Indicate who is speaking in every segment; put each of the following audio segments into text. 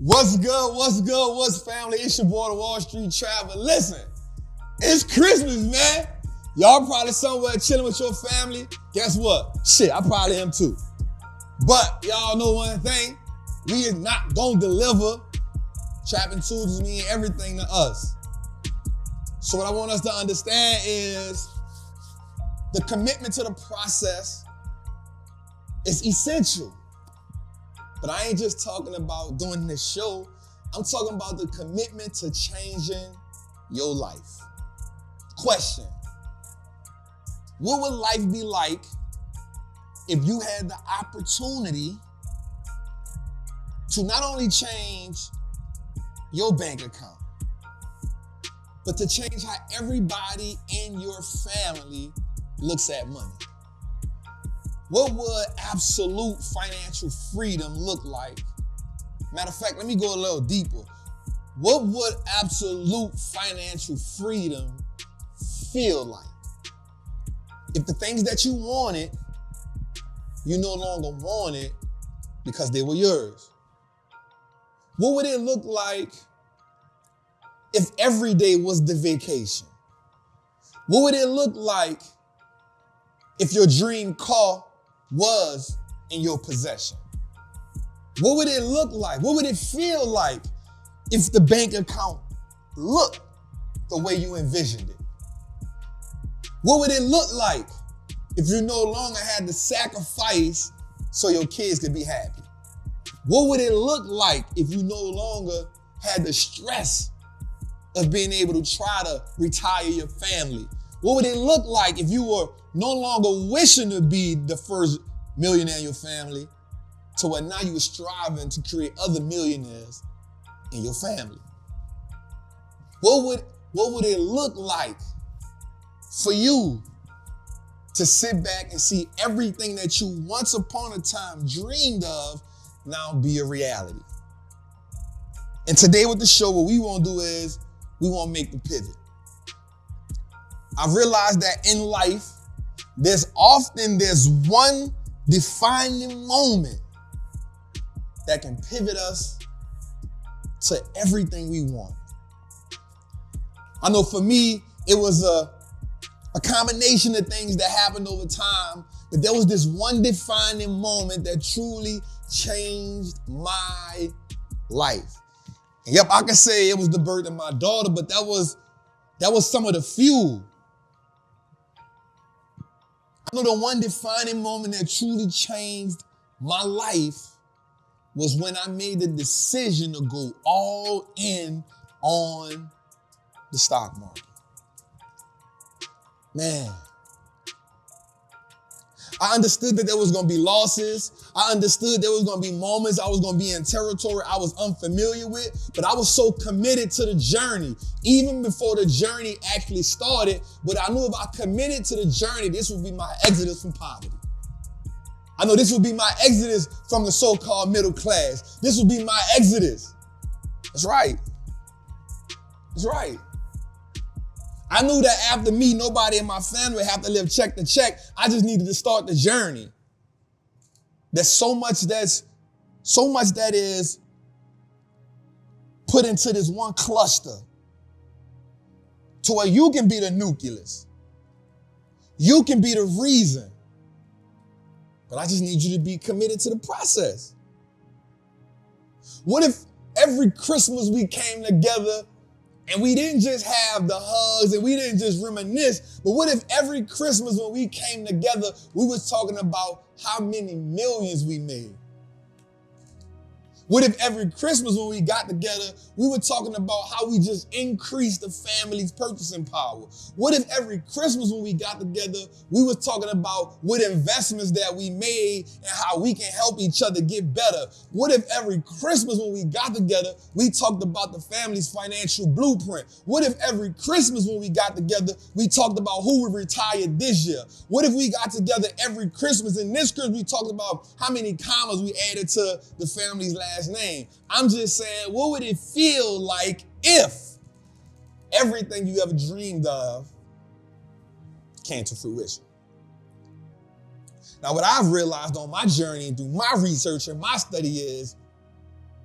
Speaker 1: What's good? What's good? What's family? It's your boy, the Wallstreet Trappin. Listen, it's Christmas, man. Y'all probably somewhere chilling with your family. Guess what? Shit, I probably am too. But y'all know one thing, we is not gonna deliver. Trappin tools mean everything to us. So what I want us to understand is the commitment to the process is essential. But I ain't just talking about doing this show. I'm talking about the commitment to changing your life. Question: what would life be like if you had the opportunity to not only change your bank account, but to change how everybody in your family looks at money? What would absolute financial freedom look like? Matter of fact, let me go a little deeper. What would absolute financial freedom feel like? If the things that you wanted, you no longer wanted because they were yours. What would it look like if every day was the vacation? What would it look like if your dream car was in your possession? What would it look like? What would it feel like if the bank account looked the way you envisioned it? What would it look like if you no longer had to sacrifice so your kids could be happy? What would it look like if you no longer had the stress of being able to try to retire your family? What would it look like if you were no longer wishing to be the first millionaire in your family to where now you were striving to create other millionaires in your family? What would it look like for you to sit back and see everything that you once upon a time dreamed of now be a reality? And today with the show, what we want to do is we want to make the pivot. I've realized that in life, there's one defining moment that can pivot us to everything we want. I know for me, it was a combination of things that happened over time, but there was this one defining moment that truly changed my life. And yep, I can say it was the birth of my daughter, but that was some of the fuel. I know the one defining moment that truly changed my life was when I made the decision to go all in on the stock market. Man, I understood that there was going to be losses. I understood there was going to be moments I was going to be in territory I was unfamiliar with, but I was so committed to the journey, even before the journey actually started. But I knew if I committed to the journey, this would be my exodus from poverty. I know this would be my exodus from the so-called middle class. This would be my exodus. That's right. That's right. I knew that after me, nobody in my family would have to live check to check. I just needed to start the journey. There's so much that is put into this one cluster to where you can be the nucleus. You can be the reason. But I just need you to be committed to the process. What if every Christmas we came together and we didn't just have the hugs and we didn't just reminisce, but what if every Christmas when we came together, we was talking about how many millions we made? What if every Christmas when we got together, we were talking about how we just increased the family's purchasing power? What if every Christmas when we got together, we were talking about what investments that we made and how we can help each other get better? What if every Christmas when we got together, we talked about the family's financial blueprint? What if every Christmas when we got together, we talked about who would retire this year? What if we got together every Christmas and this Christmas we talked about how many commas we added to the family's last name? I'm just saying, what would it feel like if everything you ever dreamed of came to fruition? Now, what I've realized on my journey and through my research and my study is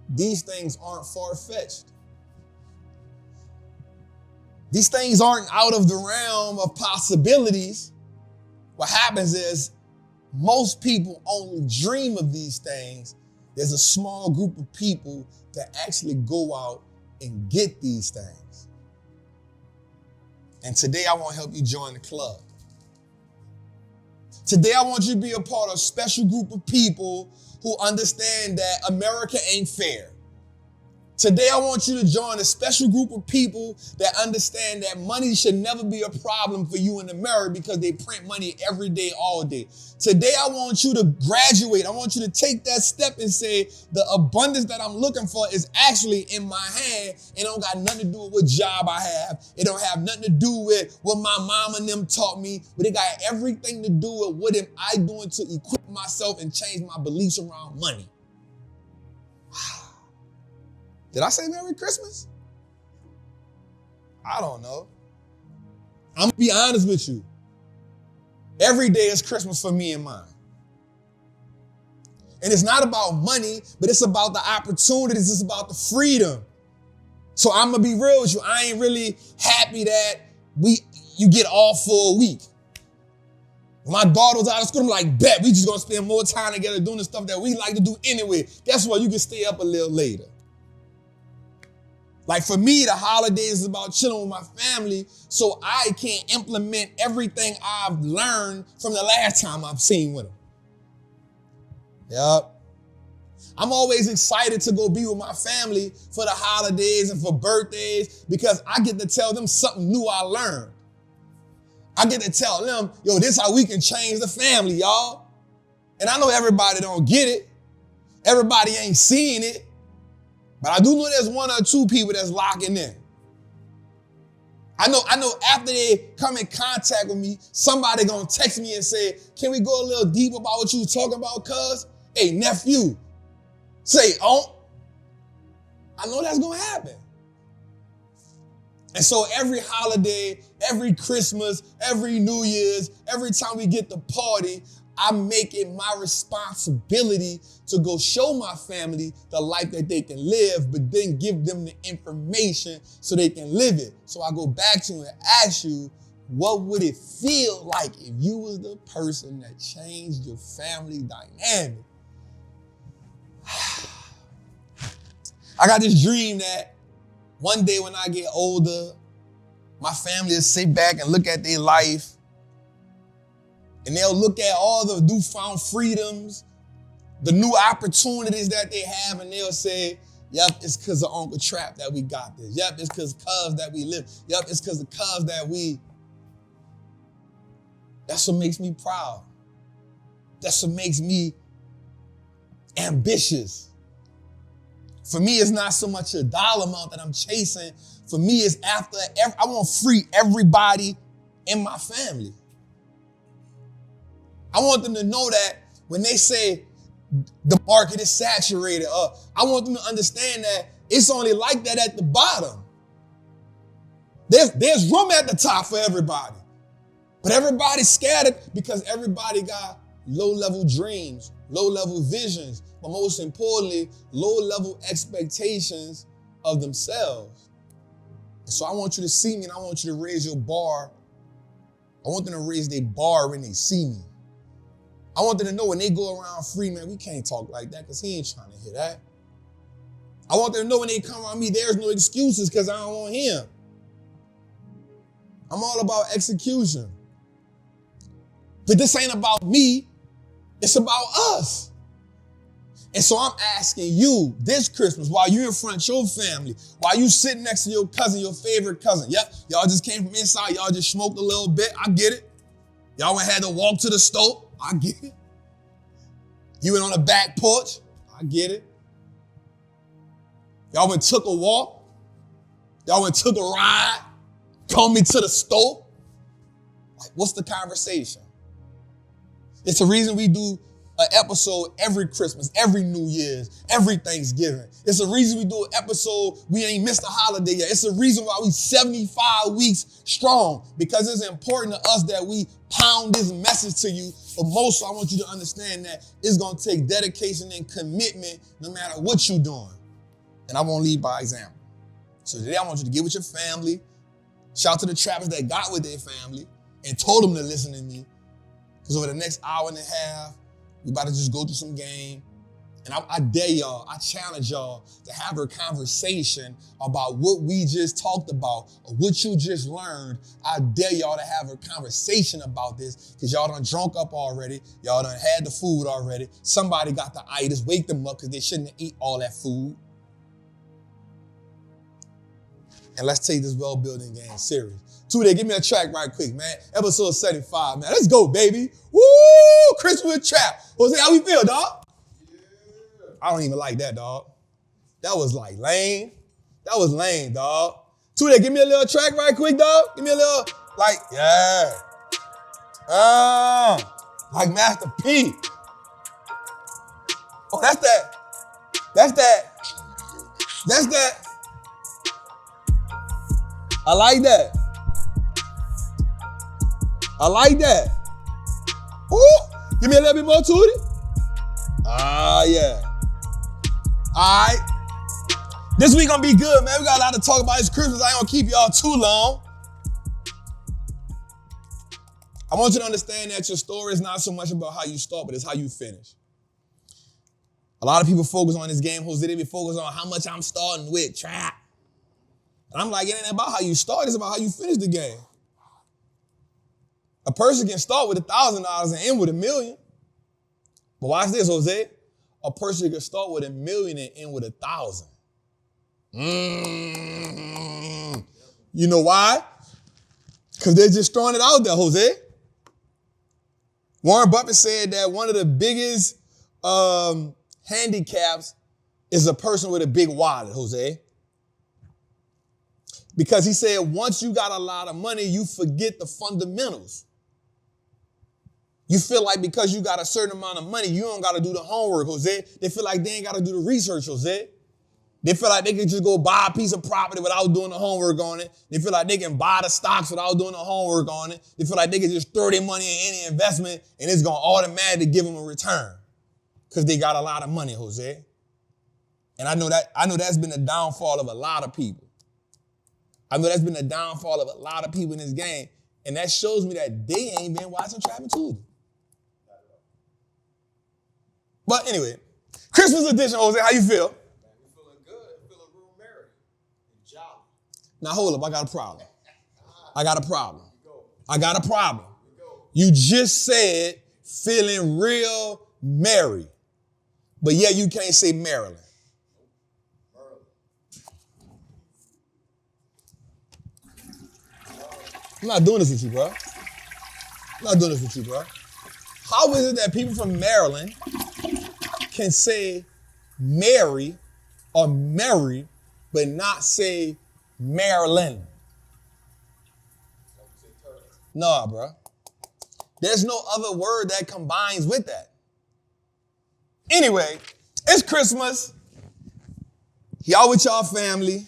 Speaker 1: these things aren't far-fetched. These things aren't out of the realm of possibilities. What happens is most people only dream of these things. There's a small group of people that actually go out and get these things. And today I want to help you join the club. Today I want you to be a part of a special group of people who understand that America ain't fair. Today I want you to join a special group of people that understand that money should never be a problem for you in America because they print money every day, all day. Today I want you to graduate. I want you to take that step and say, the abundance that I'm looking for is actually in my hand. It don't got nothing to do with what job I have. It don't have nothing to do with what my mom and them taught me, but it got everything to do with what am I doing to equip myself and change my beliefs around money. Did I say Merry Christmas? I don't know. I'm going to be honest with you. Every day is Christmas for me and mine. And it's not about money, but it's about the opportunities. It's about the freedom. So I'm going to be real with you. I ain't really happy that you get off for a week. When my daughter was out of school, I'm like, bet, we just going to spend more time together doing the stuff that we like to do anyway. Guess what? You can stay up a little later. Like for me, the holidays is about chilling with my family so I can implement everything I've learned from the last time I've seen with them. Yep. I'm always excited to go be with my family for the holidays and for birthdays because I get to tell them something new I learned. I get to tell them, yo, this is how we can change the family, y'all. And I know everybody don't get it. Everybody ain't seeing it. But I do know there's one or two people that's locking in. I know after they come in contact with me, somebody gonna text me and say, can we go a little deep about what you was talking about, cuz? Hey, nephew, say, oh, I know that's gonna happen. And so every holiday, every Christmas, every New Year's, every time we get to party, I make it my responsibility to go show my family the life that they can live, but then give them the information so they can live it. So I go back to you and ask you, what would it feel like if you was the person that changed your family dynamic? I got this dream that one day when I get older, my family will sit back and look at their life and they'll look at all the newfound freedoms, the new opportunities that they have, and they'll say, yep, it's because of Uncle Trap that we got this. Yep, it's because of cuz that we live. Yep, it's because of cuz that we. That's what makes me proud. That's what makes me ambitious. For me, it's not so much a dollar amount that I'm chasing. For me, it's I want to free everybody in my family. I want them to know that when they say the market is saturated, I want them to understand that it's only like that at the bottom. There's room at the top for everybody. But everybody's scattered because everybody got low-level dreams, low-level visions, but most importantly, low-level expectations of themselves. And so I want you to see me and I want you to raise your bar. I want them to raise their bar when they see me. I want them to know when they go around free, man, we can't talk like that because he ain't trying to hear that. I want them to know when they come around me, there's no excuses because I don't want him. I'm all about execution. But this ain't about me. It's about us. And so I'm asking you this Christmas, while you're in front of your family, while you sitting next to your cousin, your favorite cousin. Yep, y'all just came from inside. Y'all just smoked a little bit. I get it. Y'all went had to walk to the stove. I get it. You went on the back porch. I get it. Y'all went took a walk. Y'all went took a ride. Called me to the stove. Like, what's the conversation? It's the reason we do an episode every Christmas, every New Year's, every Thanksgiving. It's the reason we do an episode, we ain't missed a holiday yet. It's the reason why we 75 weeks strong, because it's important to us that we pound this message to you. But most, I want you to understand that it's going to take dedication and commitment no matter what you're doing. And I won't lead by example. So today I want you to get with your family. Shout out to the trappers that got with their family and told them to listen to me. Because over the next hour and a half, we about to just go through some game. And I dare y'all, I challenge y'all to have a conversation about what we just talked about or what you just learned. I dare y'all to have a conversation about this because y'all done drunk up already. Y'all done had the food already. Somebody got the itis. Wake them up because they shouldn't eat all that food. And let's take this well-building game serious. Two-Day, give me a track right quick, man. Episode 75, man. Let's go, baby. Woo! Christmas trap. Jose, how we feel, dog? I don't even like that, dog. That was like lame. That was lame, dog. Two-Day, give me a little track right quick, dog. Give me a little, like, yeah. Like Master P. Oh, that's that. That's that. That's that. I like that. I like that. Ooh, give me a little bit more to it. Ah, yeah. All right. This week gonna be good, man. We got a lot to talk about. It's Christmas. I ain't gonna keep y'all too long. I want you to understand that your story is not so much about how you start, but it's how you finish. A lot of people focus on this game, Jose. They be focused on how much I'm starting with, trap. And I'm like, it ain't about how you start, it's about how you finish the game. A person can start with $1,000 and end with $1 million. But watch this, Jose. A person can start with $1 million and end with 1,000. You know why? Because they're just throwing it out there, Jose. Warren Buffett said that one of the biggest handicaps is a person with a big wallet, Jose. Because he said once you got a lot of money, you forget the fundamentals. You feel like because you got a certain amount of money, you don't got to do the homework, Jose. They feel like they ain't got to do the research, Jose. They feel like they can just go buy a piece of property without doing the homework on it. They feel like they can buy the stocks without doing the homework on it. They feel like they can just throw their money in any investment and it's going to automatically give them a return because they got a lot of money, Jose. And I know that's been the downfall of a lot of people. I know that's been the downfall of a lot of people in this game. And that shows me that they ain't been watching Trappin' Tuesday. But anyway, Christmas edition, Jose, how you feel?
Speaker 2: Man, we feeling good. Feeling real merry and jolly.
Speaker 1: Now hold up, I got a problem. I got a problem. I got a problem. You just said feeling real merry. But yeah, you can't say Maryland. I'm not doing this with you, bro. I'm not doing this with you, bro. How is it that people from Maryland can say Mary or Mary, but not say Maryland? Nah, bro. There's no other word that combines with that. Anyway, it's Christmas. Y'all with y'all family.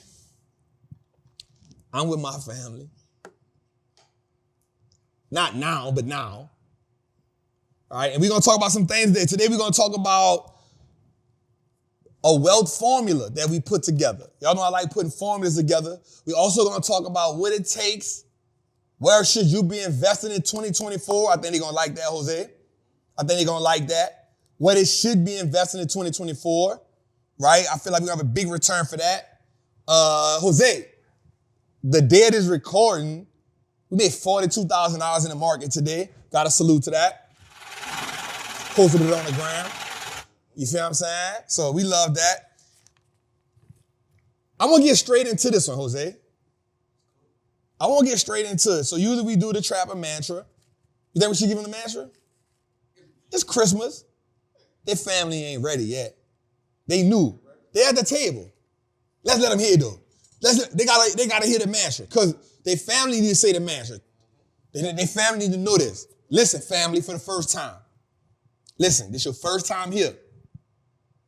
Speaker 1: I'm with my family. Not now, but now. All right, and we're going to talk about some things today. Today we're going to talk about a wealth formula that we put together. Y'all know I like putting formulas together. We're also going to talk about what it takes. Where should you be investing in 2024? I think they're going to like that, Jose. I think they're going to like that. What it should be investing in 2024, right? I feel like we're going to have a big return for that. Jose, the day it is recording, we made $42,000 in the market today. Got to salute to that. Posted it on the ground. You feel what I'm saying? So we love that. I'm going to get straight into this one, Jose. I want to get straight into it. So usually we do the Trappin' mantra. You think we should give them the mantra? It's Christmas. Their family ain't ready yet. They knew. They at the table. Let's let them hear it, though. They gotta hear the mantra because their family need to say the mantra. Their family need to know this. Listen, family, for the first time. Listen, this your first time here.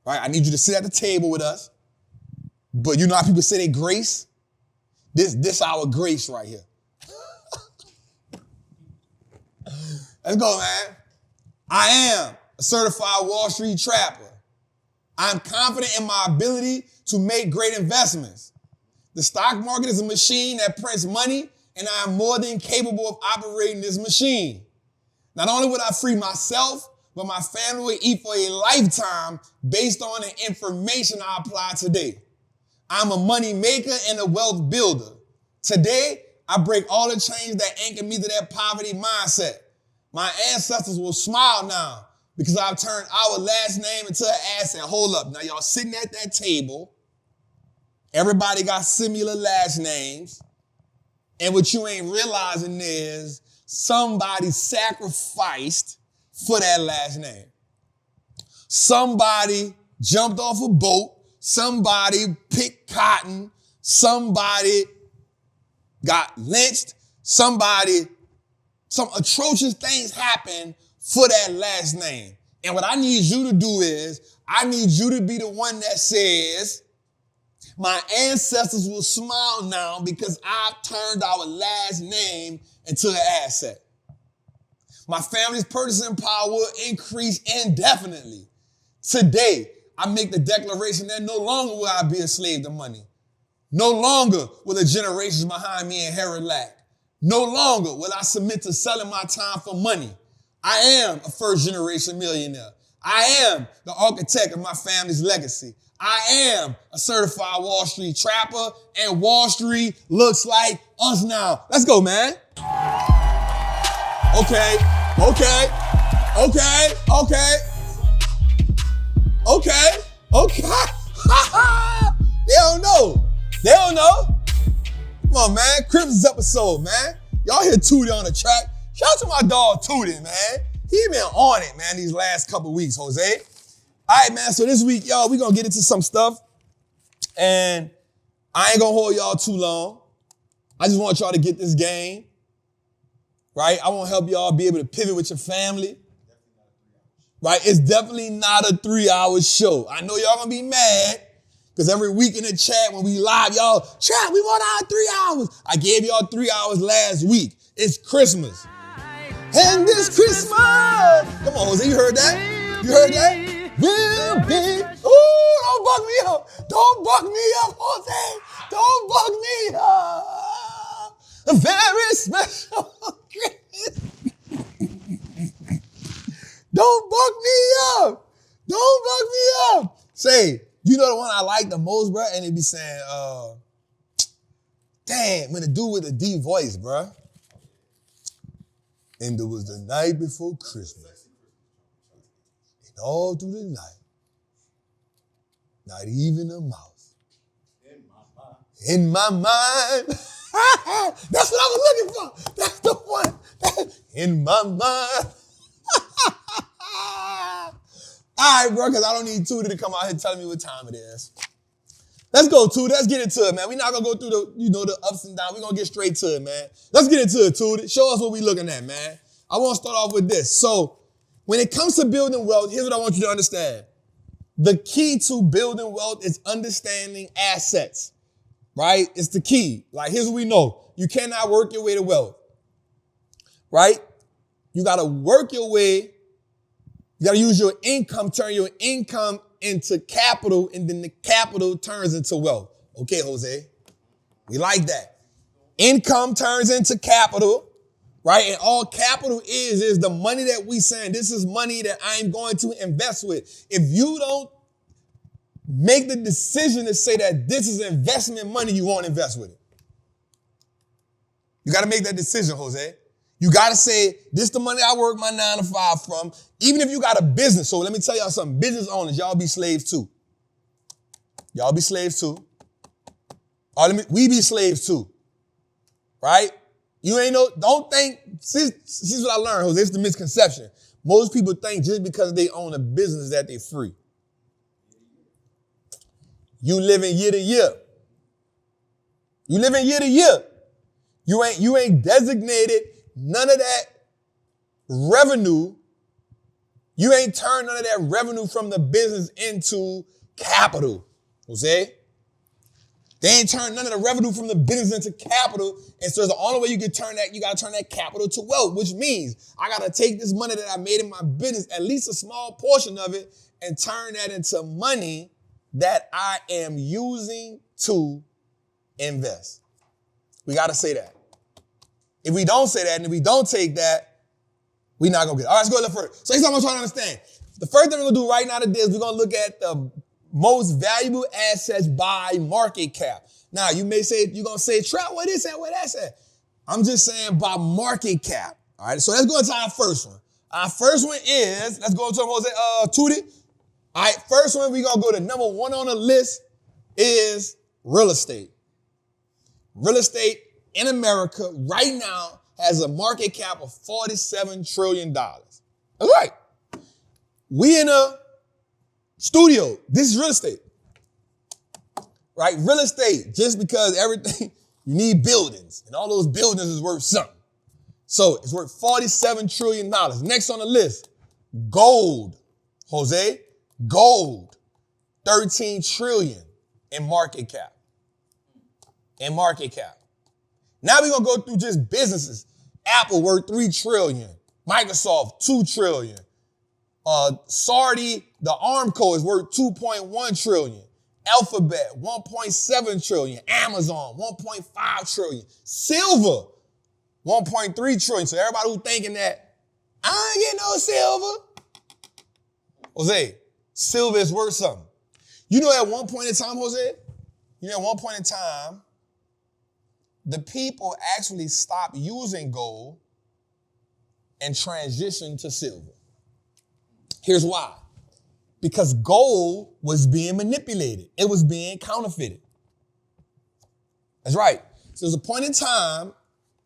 Speaker 1: Right? I need you to sit at the table with us. But you know how people say they grace? This our grace right here. Let's go, man. I am a certified Wall Street trapper. I'm confident in my ability to make great investments. The stock market is a machine that prints money, and I am more than capable of operating this machine. Not only would I free myself, but my family will eat for a lifetime based on the information I apply today. I'm a money maker and a wealth builder. Today, I break all the chains that anchor me to that poverty mindset. My ancestors will smile now because I've turned our last name into an asset. Hold up. Now, y'all sitting at that table. Everybody got similar last names. And what you ain't realizing is somebody sacrificed for that last name. Somebody jumped off a boat. Somebody picked cotton. Somebody got lynched. Some atrocious things happened for that last name. And what I need you to do is, I need you to be the one that says, my ancestors will smile now because I've turned our last name into an asset. My family's purchasing power will increase indefinitely. Today, I make the declaration that no longer will I be a slave to money. No longer will the generations behind me inherit lack. No longer will I submit to selling my time for money. I am a first-generation millionaire. I am the architect of my family's legacy. I am a certified Wall Street trapper, and Wall Street looks like us now. Let's go, man. Okay. They don't know. Come on, man. Christmas episode, man. Y'all hear Tootie on the track. Shout out to my dog Tootie, man. He been on it, man, these last couple weeks, Jose. All right, man, so this week, y'all, we're going to get into some stuff. And I ain't going to hold y'all too long. I just want y'all to get this game, right? I want to help y'all be able to pivot with your family, right? It's definitely not a 3-hour show. I know y'all going to be mad because every week in the chat when we live, y'all, chat, we want our 3 hours. I gave y'all 3 hours last week. It's Christmas. And this Christmas. Come on, Jose, you heard that? You heard that? Will be. Ooh, don't buck me up. Don't buck me up, Jose. Don't buck me up. A very special Christmas. Don't buck me up. Don't buck me up. Say, you know the one I like the most, bro? And it be saying, damn, when the dude with the deep voice, bro. And it was the night before Christmas. And all through the night, not even a mouse. In my mind. That's what I was looking for. That's the one. In my mind. All right, bro, because I don't need Tootie to come out here telling me what time it is. Let's go, Tootie. Let's get into it, man. We're not going to go through the ups and downs. We're going to get straight to it, man. Let's get into it, Tootie. Show us what we're looking at, man. I want to start off with this. So when it comes to building wealth, here's what I want you to understand. The key to building wealth is understanding assets, right? It's the key. Like, here's what we know. You cannot work your way to wealth, right? You got to work your way. You got to use your income, turn your income into capital, and then the capital turns into wealth. Okay, Jose. We like that. Income turns into capital, right? And all capital is the money that we send. This is money that I'm going to invest with. If you don't make the decision to say that this is investment money, you won't invest with it. You got to make that decision, Jose. You got to say, this is the money I work my 9 to 5 from. Even if you got a business. So let me tell y'all something. Business owners, y'all be slaves too. Y'all be slaves too. We be slaves too. Right? You ain't don't think, this is what I learned, Jose. It's the misconception. Most people think just because they own a business that they're free. You living year to year. You living year to year. You ain't designated none of that revenue. You ain't turned none of that revenue from the business into capital, Jose. They ain't turned none of the revenue from the business into capital. And so the only way you can turn that, you got to turn that capital to wealth, which means I got to take this money that I made in my business, at least a small portion of it, and turn that into money that I am using to invest. We got to say that. If we don't say that and if we don't take that, we're not going to get it. All right, let's go a little further. So here's what I'm trying to understand. The first thing we're going to do right now today is we're going to look at the most valuable assets by market cap. Now, you may say, you're going to say, Trap, what is that? What that's at? I'm just saying by market cap. All right, so let's go into our first one. Our first one is, let's go into Jose Tootie. All right, first one, we're going to go to number one on the list is real estate. Real estate in America right now has a market cap of $47 trillion. That's right. We in a studio. This is real estate. Right? Real estate, just because everything, you need buildings, and all those buildings is worth something. So it's worth $47 trillion. Next on the list, gold. Jose, gold, 13 trillion in market cap. In market cap. Now we're going to go through just businesses. Apple worth 3 trillion. Microsoft, 2 trillion. Saudi, the Armco is worth 2.1 trillion. Alphabet, 1.7 trillion. Amazon, 1.5 trillion. Silver, 1.3 trillion. So everybody who's thinking that, I ain't getting no silver. Jose, silver is worth something. You know at one point in time, Jose, the people actually stopped using gold and transitioned to silver. Here's why. Because gold was being manipulated. It was being counterfeited. That's right. So there's a point in time,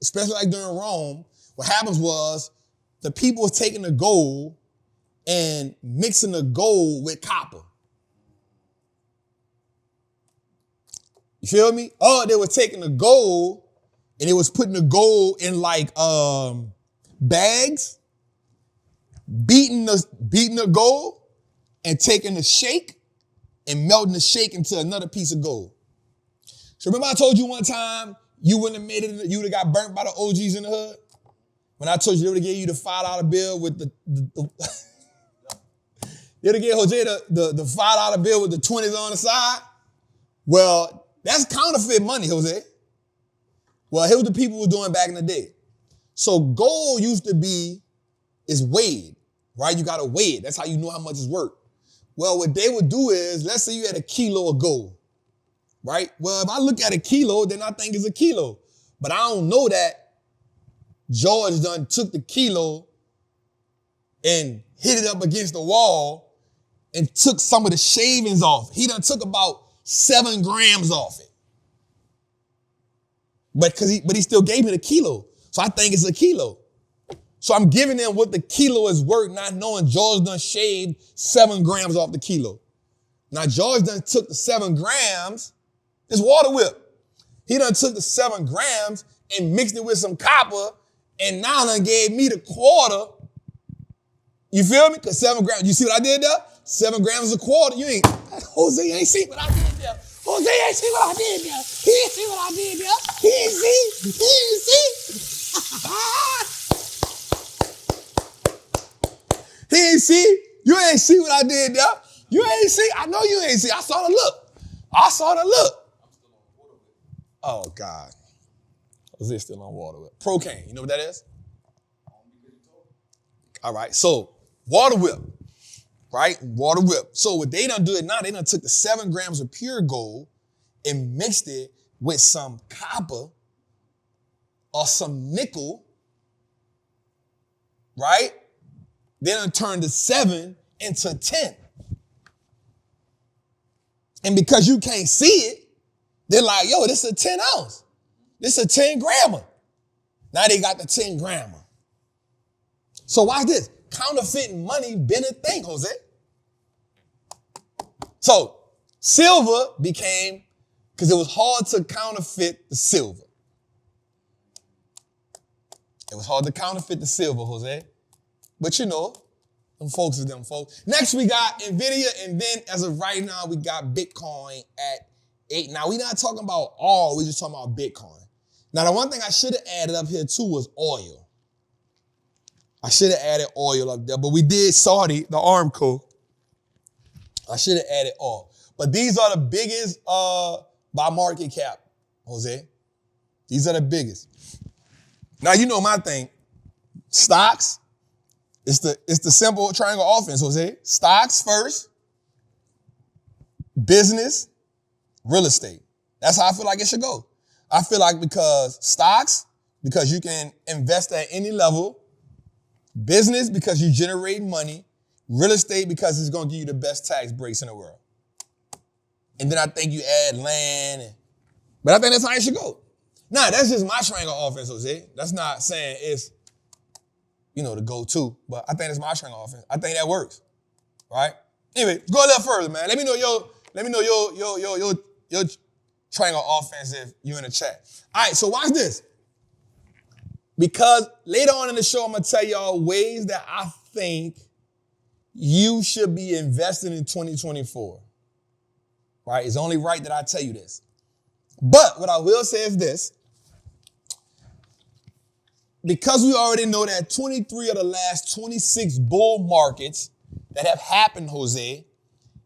Speaker 1: especially like during Rome, what happens was the people was taking the gold and mixing the gold with copper. You feel me? Oh, they were taking the gold and they was putting the gold in like bags, beating the gold and taking the shake and melting the shake into another piece of gold. So remember I told you one time you wouldn't have made it, you would have got burnt by the OGs in the hood? When I told you they would have gave you the $5 bill with the they would have gave Jose the $5 bill with the 20s on the side? Well, that's counterfeit money, Jose. Well, here's what the people were doing back in the day. So gold used to be, is weighed, right? You got to weigh it. That's how you know how much it's worth. Well, what they would do is, let's say you had a kilo of gold, right? Well, if I look at a kilo, then I think it's a kilo. But I don't know that George done took the kilo and hit it up against the wall and took some of the shavings off. He done took about 7 grams off it. But he still gave me the kilo. So I think it's a kilo. So I'm giving them what the kilo is worth, not knowing George done shaved 7 grams off the kilo. Now George done took the 7 grams, it's water whip. He done took the 7 grams and mixed it with some copper and now done gave me the quarter. You feel me? Because 7 grams, you see what I did there? 7 grams is a quarter. Jose ain't see what I did there. Jose ain't see what I did there. He ain't see what I did there. He ain't see. He ain't see. He ain't see. You ain't see what I did there. You ain't see. I know you ain't see. I saw the look. I saw the look. Oh, God. Jose's still on water whip. Procaine. You know what that is? All right. So, water whip. Right? Water whip. So what they done do it now, they done took the 7 grams of pure gold and mixed it with some copper or some nickel, right? They done turned the 7 into 10. And because you can't see it, they're like, yo, this is a 10 ounce. This is a 10 grammer. Now they got the 10 grammer. So watch this. Counterfeiting money been a thing, Jose. So silver became, because it was hard to counterfeit the silver. It was hard to counterfeit the silver, Jose. But you know, them folks is them folks. Next we got Nvidia, and then as of right now, we got Bitcoin at 8. Now we're not talking about all, we're just talking about Bitcoin. Now the one thing I should have added up here too was oil. I should have added oil up there, but we did Saudi, the Aramco, I should have added all. But these are the biggest by market cap, Jose. These are the biggest. Now, you know my thing. Stocks, it's the simple triangle offense, Jose. Stocks first, business, real estate. That's how I feel like it should go. I feel like because stocks, because you can invest at any level, business, because you generate money, real estate, because it's going to give you the best tax breaks in the world. And then I think you add land. But I think that's how it should go. Nah, that's just my triangle offense, Jose. That's not saying it's, the go-to. But I think it's my triangle offense. I think that works. Right? Anyway, go a little further, man. Let me know your triangle offense if you're in the chat. All right, so watch this. Because later on in the show, I'm going to tell y'all ways that I think you should be investing in 2024. Right? It's only right that I tell you this. But what I will say is this. Because we already know that 23 of the last 26 bull markets that have happened, Jose,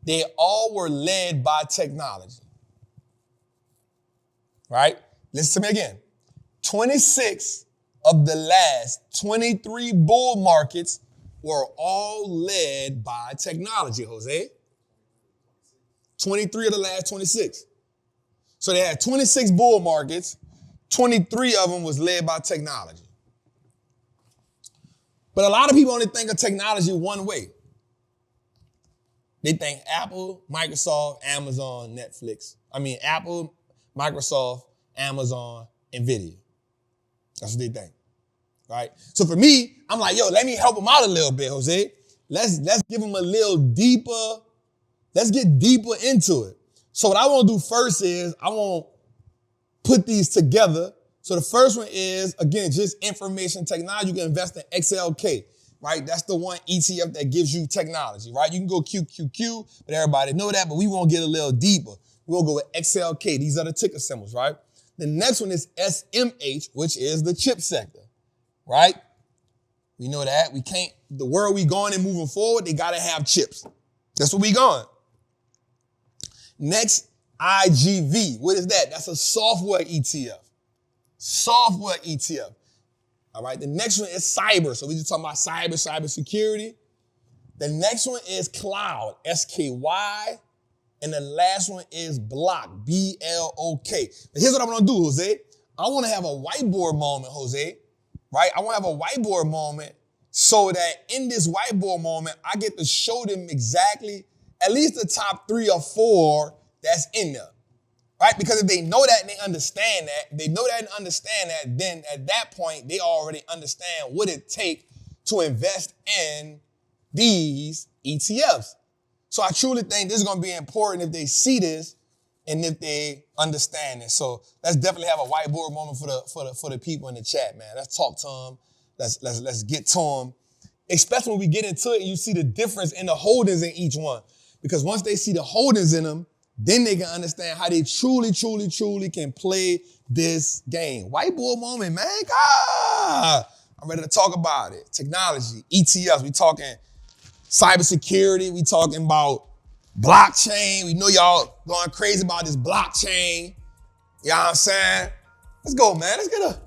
Speaker 1: they all were led by technology. Right? Listen to me again. 26 of the last 23 bull markets were all led by technology, Jose. 23 of the last 26. So they had 26 bull markets. 23 of them was led by technology. But a lot of people only think of technology one way. They think Apple, Microsoft, Amazon, Netflix. Apple, Microsoft, Amazon, Nvidia. That's what they think, right? So for me, I'm like, let me help them out a little bit, Jose. Let's give them a little deeper. Let's get deeper into it. So what I want to do first is I want to put these together. So the first one is, again, just information technology. You can invest in XLK, right? That's the one ETF that gives you technology, right? You can go QQQ, but everybody know that, but we won't get a little deeper. We'll go with XLK. These are the ticker symbols, right? The next one is SMH, which is the chip sector, right? We know that. The world we going and moving forward, they got to have chips. That's where we going. Next, IGV. What is that? That's a software ETF. Software ETF. All right. The next one is cyber. So we're just talking about cybersecurity. The next one is cloud, SKY. And the last one is block, BLOK. But here's what I'm going to do, Jose. I want to have a whiteboard moment, Jose. Right? I want to have a whiteboard moment so that in this whiteboard moment, I get to show them exactly at least the top 3 or 4 that's in there. Right? Because if they know that and they understand that, then at that point, they already understand what it takes to invest in these ETFs. So I truly think this is going to be important if they see this and if they understand it. So let's definitely have a whiteboard moment for the people in the chat, man. Let's talk to them. Let's get to them. Especially when we get into it and you see the difference in the holdings in each one. Because once they see the holdings in them, then they can understand how they truly can play this game. Whiteboard moment, man. God, I'm ready to talk about it. Technology, ETFs. We talking cybersecurity. We talking about blockchain. We know y'all going crazy about this blockchain. You know what I'm saying? Let's go, man. Let's get a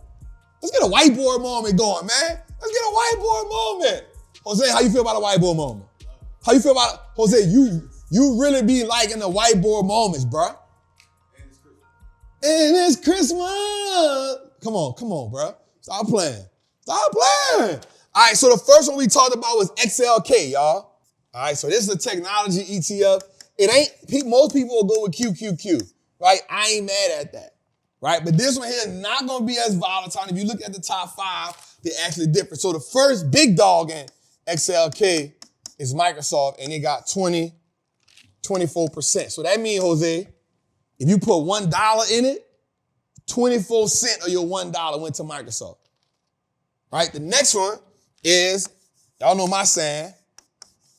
Speaker 1: whiteboard moment going, man. Let's get a whiteboard moment. Jose, how you feel about a whiteboard moment? How you feel about it? Jose, you really be liking the whiteboard moments, bro. And it's Christmas. Come on, bro. Stop playing. All right, so the first one we talked about was XLK, y'all. All right, so this is a technology ETF. Most people will go with QQQ, right? I ain't mad at that, right? But this one here is not going to be as volatile. If you look at the top 5, they're actually different. So the first big dog in XLK is Microsoft, and it got 24%. So that means, Jose, if you put $1 in it, 24 cents of your $1 went to Microsoft. Right? The next one is, y'all know my saying,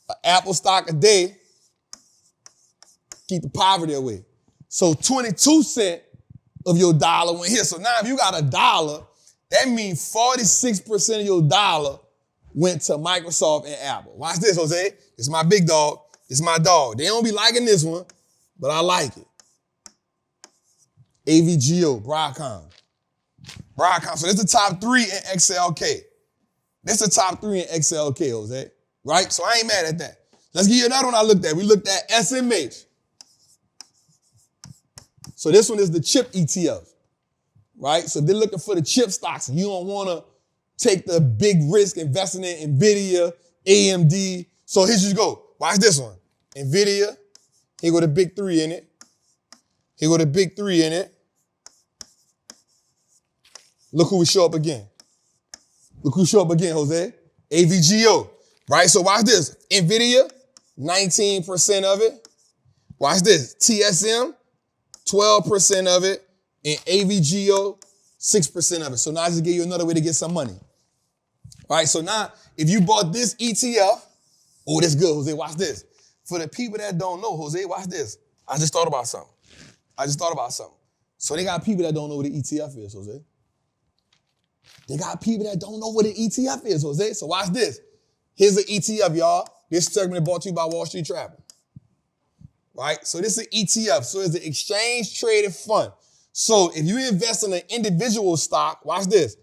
Speaker 1: an Apple stock a day, keep the poverty away. So 22 cents of your dollar went here. So now if you got $1, that means 46% of your dollar went to Microsoft and Apple. Watch this, Jose. This is my big dog. It's my dog. They don't be liking this one, but I like it. AVGO, Broadcom. Broadcom. So this is the top 3 in XLK. This is the top 3 in XLK, Jose. Right? So I ain't mad at that. Let's give you another one I looked at. We looked at SMH. So this one is the chip ETF. Right? So they're looking for the chip stocks. And you don't want to take the big risk investing in NVIDIA, AMD. So here you go. Watch this one. NVIDIA. Here go the big 3 in it. Here go the big 3 in it. Look who we show up again. Look who show up again, Jose. AVGO. Right? So watch this. NVIDIA, 19% of it. Watch this. TSM, 12% of it. And AVGO, 6% of it. So now I just give you another way to get some money. All right, so now if you bought this ETF, oh, that's good, Jose, watch this. For the people that don't know, Jose, watch this. I just thought about something. So they got people that don't know what the ETF is, Jose. They got people that don't know what an ETF is, Jose. So watch this. Here's an ETF, y'all. This segment brought to you by Wallstreet Trappin. Right? So this is an ETF. So it's an exchange traded fund. So if you invest in an individual stock, watch this.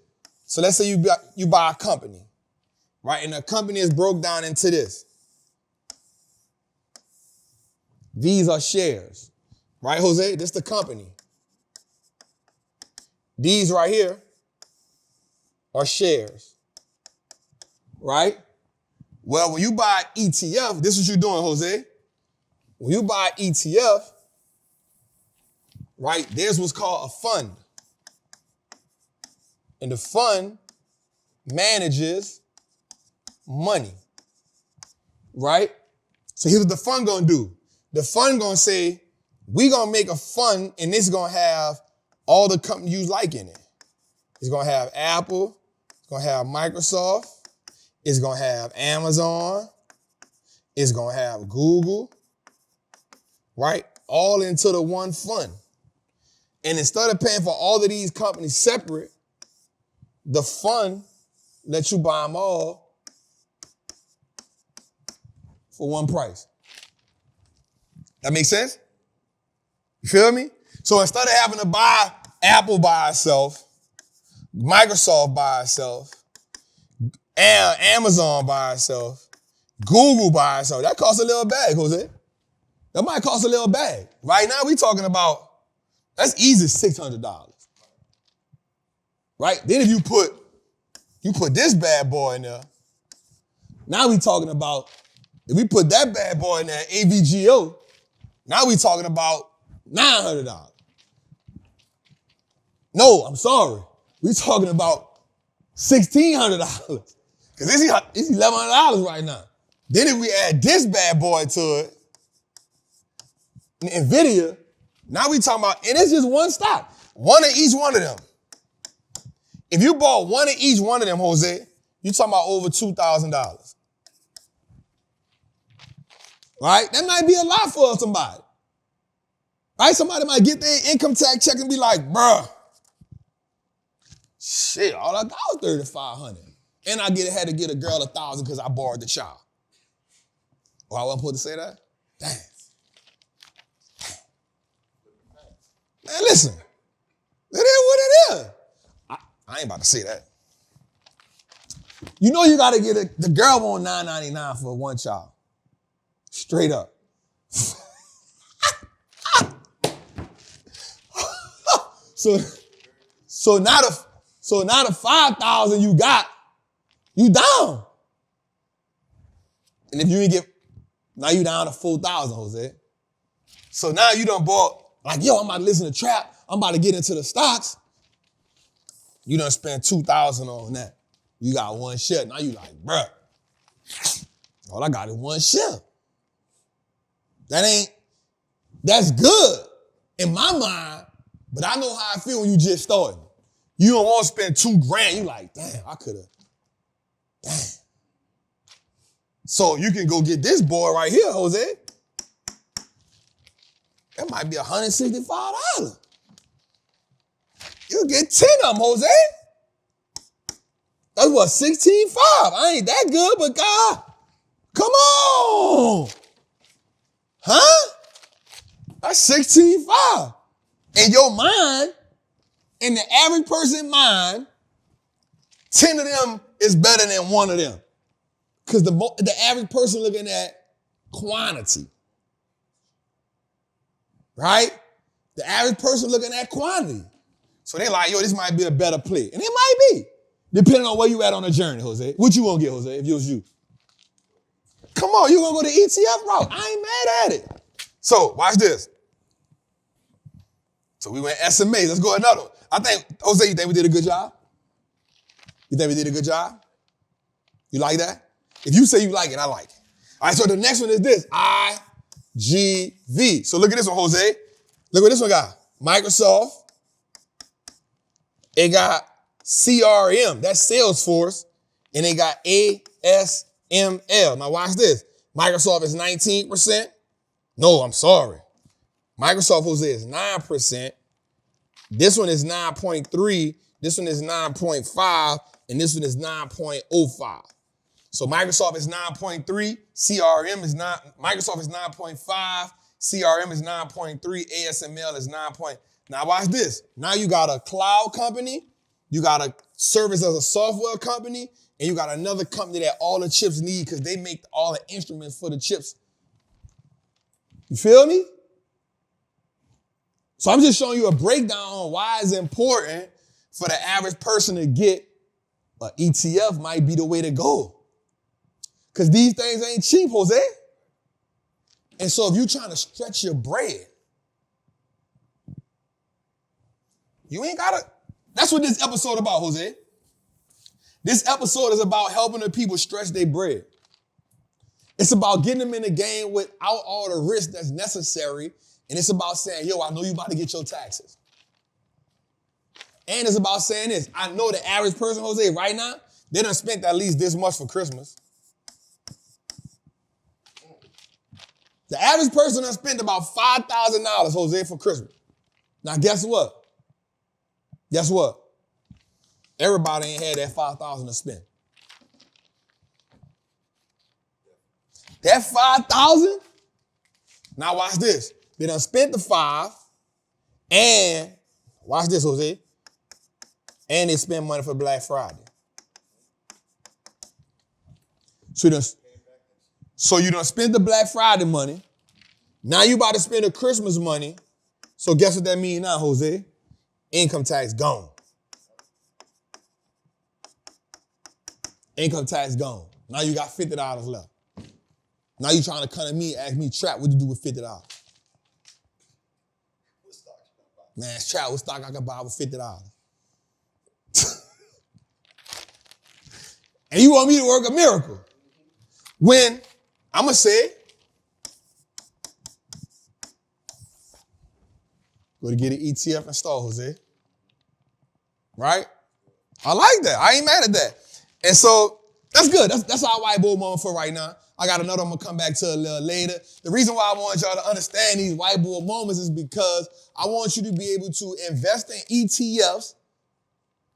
Speaker 1: So let's say you buy a company, right? And the company is broke down into this. These are shares, right, Jose? This is the company. These right here are shares, right? Well, when you buy ETF, this is what you're doing, Jose. When you buy ETF, right, there's what's called a fund. And the fund manages money, right? So here's what the fund gonna do. The fund gonna say, we gonna make a fund and this gonna have all the companies you like in it. It's gonna have Apple, it's gonna have Microsoft, it's gonna have Amazon, it's gonna have Google, right? All into the one fund. And instead of paying for all of these companies separate, the fund lets you buy them all for one price. That makes sense? You feel me? So instead of having to buy Apple by itself, Microsoft by itself, and Amazon by itself, Google by itself, that costs a little bag, Jose. That might cost a little bag. Right now we talking about, that's easy $600. Right? Then if you put this bad boy in there, now we talking about, if we put that bad boy in there, AVGO, now we talking about $900. No, I'm sorry. We talking about $1,600. Because it's $1,100 right now. Then if we add this bad boy to it, NVIDIA, now we talking about, and it's just one stock. One of each one of them. If you bought one of each one of them, Jose, you talking about over $2,000. Right? That might be a lot for somebody. Right? Somebody might get their income tax check and be like, bruh, shit, all I got was $3,500. And I had to get a girl $1,000 because I borrowed the child. Oh, I wasn't supposed to say that? Damn. Man, listen. It is what it is. I ain't about to say that. You know you got to get the girl on $9.99 for one child. Straight up. So now the 5,000 you got, you down. And if you didn't get, now you down to 4,000, Jose. So now you done bought, like, yo, I'm about to listen to trap. I'm about to get into the stocks. You done spent 2,000 on that. You got one share. Now you like, bruh, all I got is one share. That's good in my mind, but I know how I feel when you just starting. You don't want to spend $2,000. You like, damn, I could have, damn. So you can go get this boy right here, Jose. That might be $165. You get 10 of them, Jose. That's what, 16.5. I ain't that good, but God, come on. Huh? That's 16.5. In your mind, in the average person's mind, 10 of them is better than one of them. Because the average person looking at quantity. Right? The average person looking at quantity. So they like, yo, this might be a better play. And it might be. Depending on where you at on the journey, Jose. What you gonna get, Jose, if it was you? Come on, you gonna go the ETF route. I ain't mad at it. So, watch this. So we went SMAs. Let's go another one. I think, Jose, you think we did a good job? You think we did a good job? You like that? If you say you like it, I like it. All right, so the next one is this, IGV. So look at this one, Jose. Look what this one got. Microsoft. It got CRM, that's Salesforce, and it got ASML. Now watch this. Microsoft is 19%. No, I'm sorry. Microsoft, Jose, is 9%. This one is 9.3. This one is 9.5. And this one is 9.05. So Microsoft is 9.3. CRM is Microsoft is 9.5. CRM is 9.3. ASML is 9. Now watch this. Now you got a cloud company. You got a service as a software company. And you got another company that all the chips need because they make all the instruments for the chips. You feel me? So I'm just showing you a breakdown on why it's important for the average person to get an ETF might be the way to go. Because these things ain't cheap, Jose. And so if you're trying to stretch your bread, you ain't got to. That's what this episode about, Jose. This episode is about helping the people stretch their bread. It's about getting them in the game without all the risk that's necessary. And it's about saying, yo, I know you about to get your taxes. And it's about saying this. I know the average person, Jose, right now, they done spent at least this much for Christmas. The average person done spent about $5,000, Jose, for Christmas. Now, guess what? Guess what? Everybody ain't had that $5,000 to spend. That $5,000, now watch this. They done spent the 5, and watch this, Jose, and they spend money for Black Friday. So you done spent the Black Friday money. Now you about to spend the Christmas money. So guess what that means now, Jose? Income tax gone. Income tax gone. Now you got $50 left. Now you trying to come to me and ask me, Trap, what you do with $50? Man, Trap, what stock I can buy with $50? And you want me to work a miracle. When, I'm going to say, go to get an ETF installed, Jose. Right? I like that. I ain't mad at that. And so, that's good. That's our whiteboard moment for right now. I got another I'm going to come back to a little later. The reason why I want y'all to understand these whiteboard moments is because I want you to be able to invest in ETFs.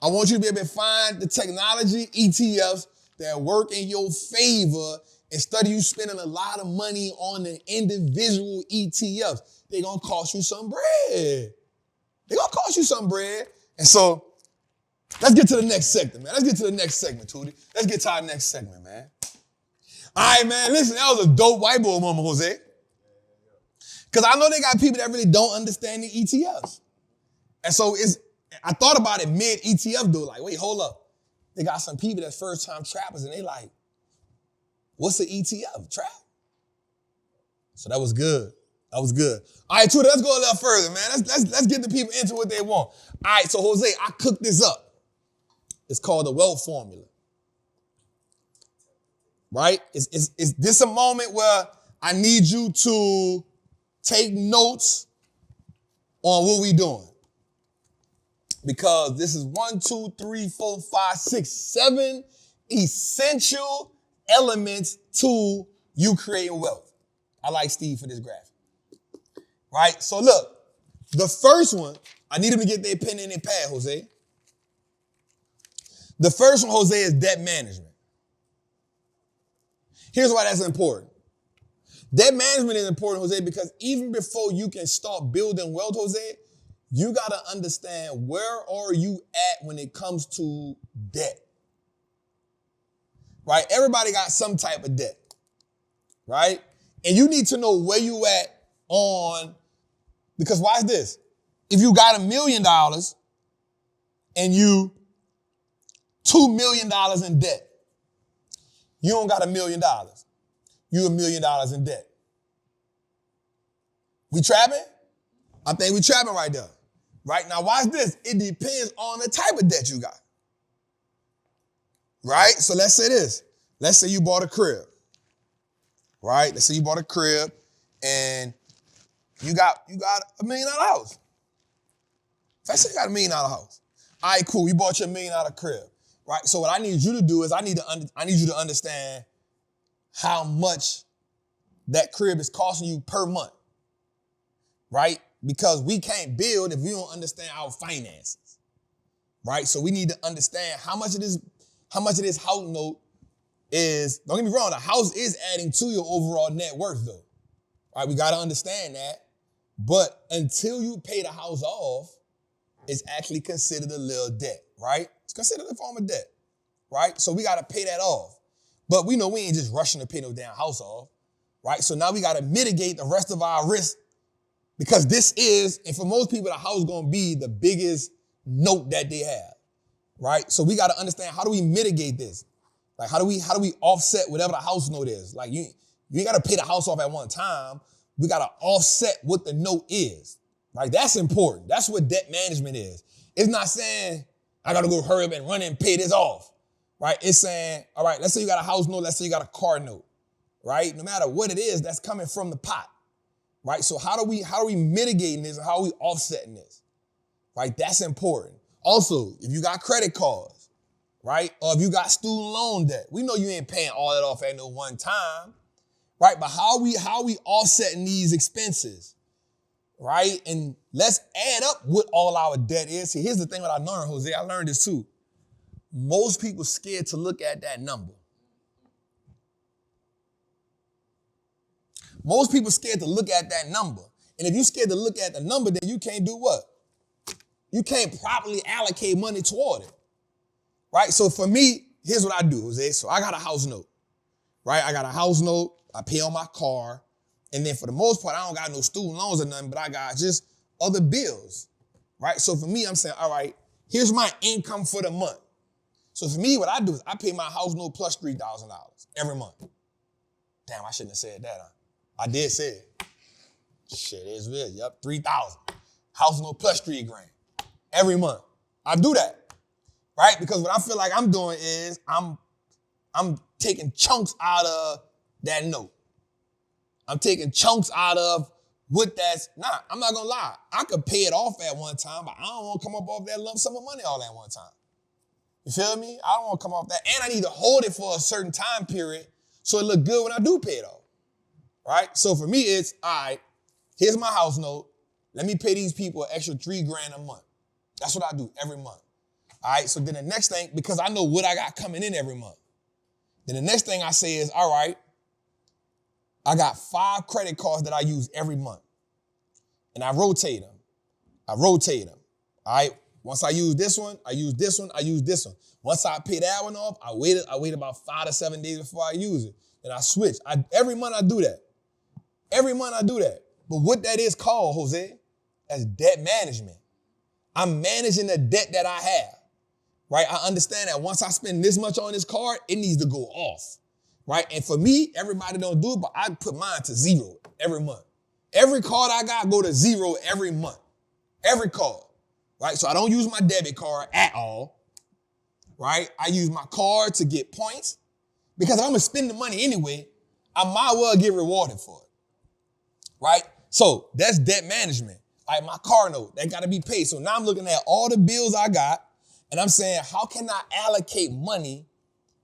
Speaker 1: I want you to be able to find the technology ETFs that work in your favor instead of you spending a lot of money on the individual ETFs. They're going to cost you some bread. They're going to cost you some bread. And so let's get to the next segment, man. Let's get to the next segment, Tootie. Let's get to our next segment, man. All right, man, listen, that was a dope whiteboard moment, Jose. Because I know they got people that really don't understand the ETFs. And so I thought about it mid-ETF, dude, like, wait, hold up. They got some people that's first-time trappers, and they like, what's an ETF, trap? So that was good. That was good. All right, Tootie, let's go a little further, man. Let's get the people into what they want. All right, so Jose, I cooked this up. It's called the wealth formula. Right? Is this a moment where I need you to take notes on what we doing? Because this is 1, 2, 3, 4, 5, 6, 7 essential elements to you creating wealth. I like Steve for this graphic. Right? So look, the first one, I need them to get their pen and their pad, Jose. The first one, Jose, is debt management. Here's why that's important. Debt management is important, Jose, because even before you can start building wealth, Jose, you got to understand where are you at when it comes to debt. Right? Everybody got some type of debt. Right? And you need to know where you at on, because watch this. If you got $1 million and you $2 million in debt, you don't got $1 million. You $1 million in debt. We trapping? I think we trapping right there. Right? Now watch this. It depends on the type of debt you got. Right? So let's say this. Let's say you bought a crib. Right? Let's say you bought a crib and you got $1 million house. Let's say you got $1 million house. All right, cool. You bought your $1 million crib. Right? So what I need you to do is I need you to understand how much that crib is costing you per month. Right? Because we can't build if we don't understand our finances. Right? So we need to understand how much of this house note is, don't get me wrong, the house is adding to your overall net worth though. Right? We got to understand that. But until you pay the house off, it's actually considered a little debt, right? It's considered a form of debt, right? So we got to pay that off. But we know we ain't just rushing to pay no damn house off, right? So now we got to mitigate the rest of our risk because this is, and for most people, the house is going to be the biggest note that they have, right? So we got to understand, how do we mitigate this? Like, how do we offset whatever the house note is? Like, you ain't got to pay the house off at one time. We got to offset what the note is. Right? That's important. That's what debt management is. It's not saying I got to go hurry up and run and pay this off. Right? It's saying, all right, let's say you got a house note. Let's say you got a car note. Right? No matter what it is, that's coming from the pot. Right? So how are we mitigating this? How are we offsetting this? Right? That's important. Also, if you got credit cards, right? Or if you got student loan debt, we know you ain't paying all that off at no one time. Right? But how are we offsetting these expenses? Right? And let's add up what all our debt is. See, here's the thing that I learned, Jose. I learned this too. Most people scared to look at that number. Most people scared to look at that number. And if you're scared to look at the number, then you can't do what? You can't properly allocate money toward it. Right? So for me, here's what I do, Jose. So I got a house note. Right? I got a house note. I pay on my car. And then for the most part, I don't got no student loans or nothing, but I got just other bills, right? So for me, I'm saying, all right, here's my income for the month. So for me, what I do is I pay my house note plus $3,000 every month. Damn, I shouldn't have said that, huh? I did say it. Shit, it's real. Yep, 3,000. House note plus $3,000 every month. I do that, right? Because what I feel like I'm doing is I'm taking chunks out of that note. I'm taking chunks out of what that's not. I'm not going to lie. I could pay it off at one time, but I don't want to come up off that lump sum of money all at one time. You feel me? I don't want to come off that. And I need to hold it for a certain time period so it look good when I do pay it off. Right? So for me, it's, all right, here's my house note. Let me pay these people an extra $3,000 a month. That's what I do every month. All right? So then the next thing, because I know what I got coming in every month, then the next thing I say is, all right, I got 5 credit cards that I use every month. And I rotate them. All right. Once I use this one, I use this one, I use this one. Once I pay that one off, I wait about 5 to 7 days before I use it. Then I switch. Every month I do that. But what that is called, Jose, as debt management. I'm managing the debt that I have. Right? I understand that once I spend this much on this card, it needs to go off. Right? And for me, everybody don't do it, but I put mine to 0 every month. Every card I got go to 0 every month. Every card. Right? So I don't use my debit card at all. Right? I use my card to get points because if I'm going to spend the money anyway, I might well get rewarded for it. Right? So that's debt management. All right, my car note, that got to be paid. So now I'm looking at all the bills I got and I'm saying, how can I allocate money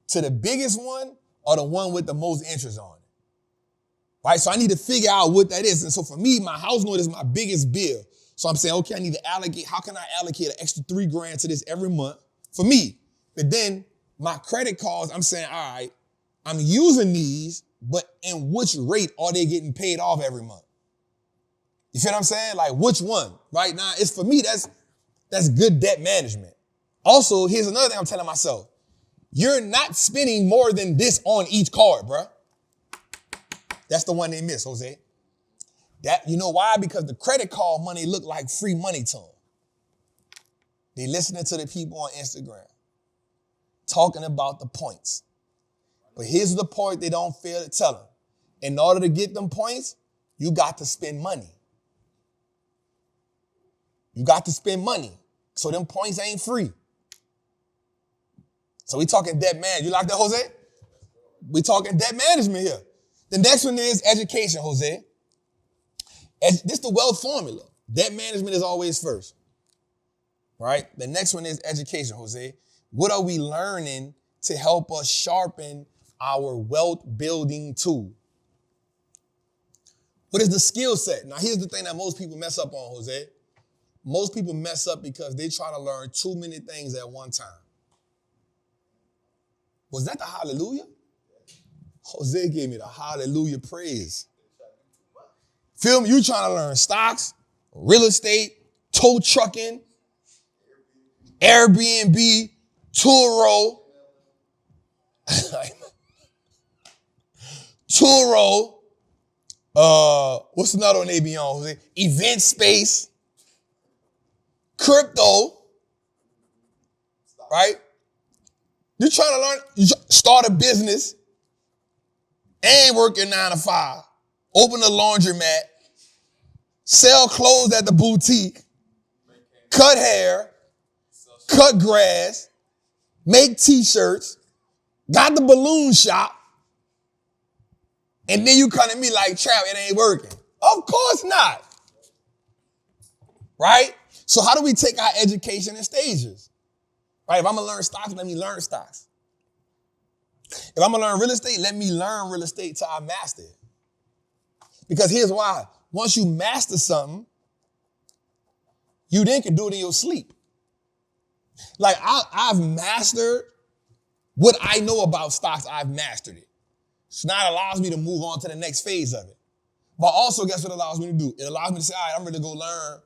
Speaker 1: to the biggest one or the one with the most interest on it? Right? So I need to figure out what that is. And so for me, my house note is my biggest bill. So I'm saying, okay, I need to allocate, how can I allocate an extra $3,000 to this every month for me? But then my credit cards, I'm saying, all right, I'm using these, but in which rate are they getting paid off every month? You feel what I'm saying? Like, which one? Right now, it's for me, that's good debt management. Also, here's another thing I'm telling myself. You're not spending more than this on each card, bruh. That's the one they miss, Jose. That, you know why? Because the credit card money look like free money to them. They listening to the people on Instagram talking about the points. But here's the point they don't fail to tell them. In order to get them points, you got to spend money. You got to spend money. So them points ain't free. So we talking debt management. You like that, Jose? We talking debt management here. The next one is education, Jose. This is the wealth formula. Debt management is always first. Right? The next one is education, Jose. What are we learning to help us sharpen our wealth building tool? What is the skill set? Now, here's the thing that most people mess up on, Jose. Most people mess up because they try to learn too many things at one time. Was that the hallelujah? Jose gave me the hallelujah praise. Feel me? You trying to learn stocks, real estate, tow trucking, Airbnb, Turo, what's another one they be on, Jose? Event space, crypto, right? You're trying to learn, start a business and work your 9 to 5, open a laundromat, sell clothes at the boutique, cut hair, cut grass, make t-shirts, got the balloon shop, and then you come to me like, Trap, it ain't working. Of course not. Right? So how do we take our education in stages? Right? If I'm going to learn stocks, let me learn stocks. If I'm going to learn real estate, let me learn real estate till I master it. Because here's why. Once you master something, you then can do it in your sleep. Like, I've mastered what I know about stocks. I've mastered it. So now it allows me to move on to the next phase of it. But also, guess what it allows me to do? It allows me to say, all right, I'm ready to go learn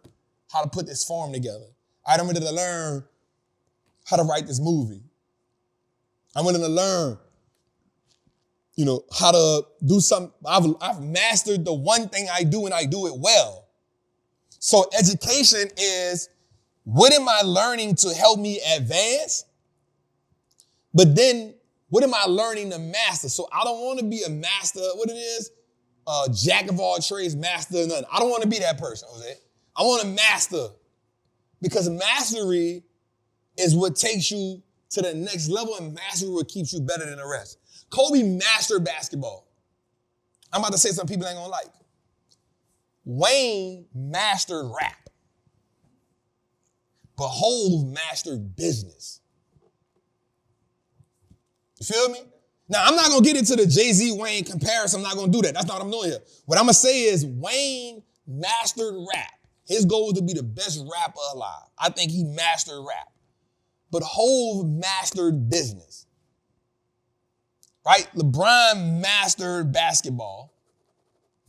Speaker 1: how to put this form together. All right, I'm ready to learn how to write this movie. I'm ready to learn, how to do something. I've mastered the one thing I do, and I do it well. So education is, what am I learning to help me advance? But then, what am I learning to master? So I don't want to be a master, jack of all trades, master of none. I don't want to be that person, Jose. I want to master. Because mastery is what takes you to the next level, and mastery what keeps you better than the rest. Kobe mastered basketball. I'm about to say something people ain't gonna like. Wayne mastered rap. But Hov mastered business. You feel me? Now, I'm not going to get into the Jay-Z Wayne comparison. I'm not going to do that. That's not what I'm doing here. What I'm going to say is Wayne mastered rap. His goal was to be the best rapper alive. I think he mastered rap. But Hov mastered business. Right? LeBron mastered basketball.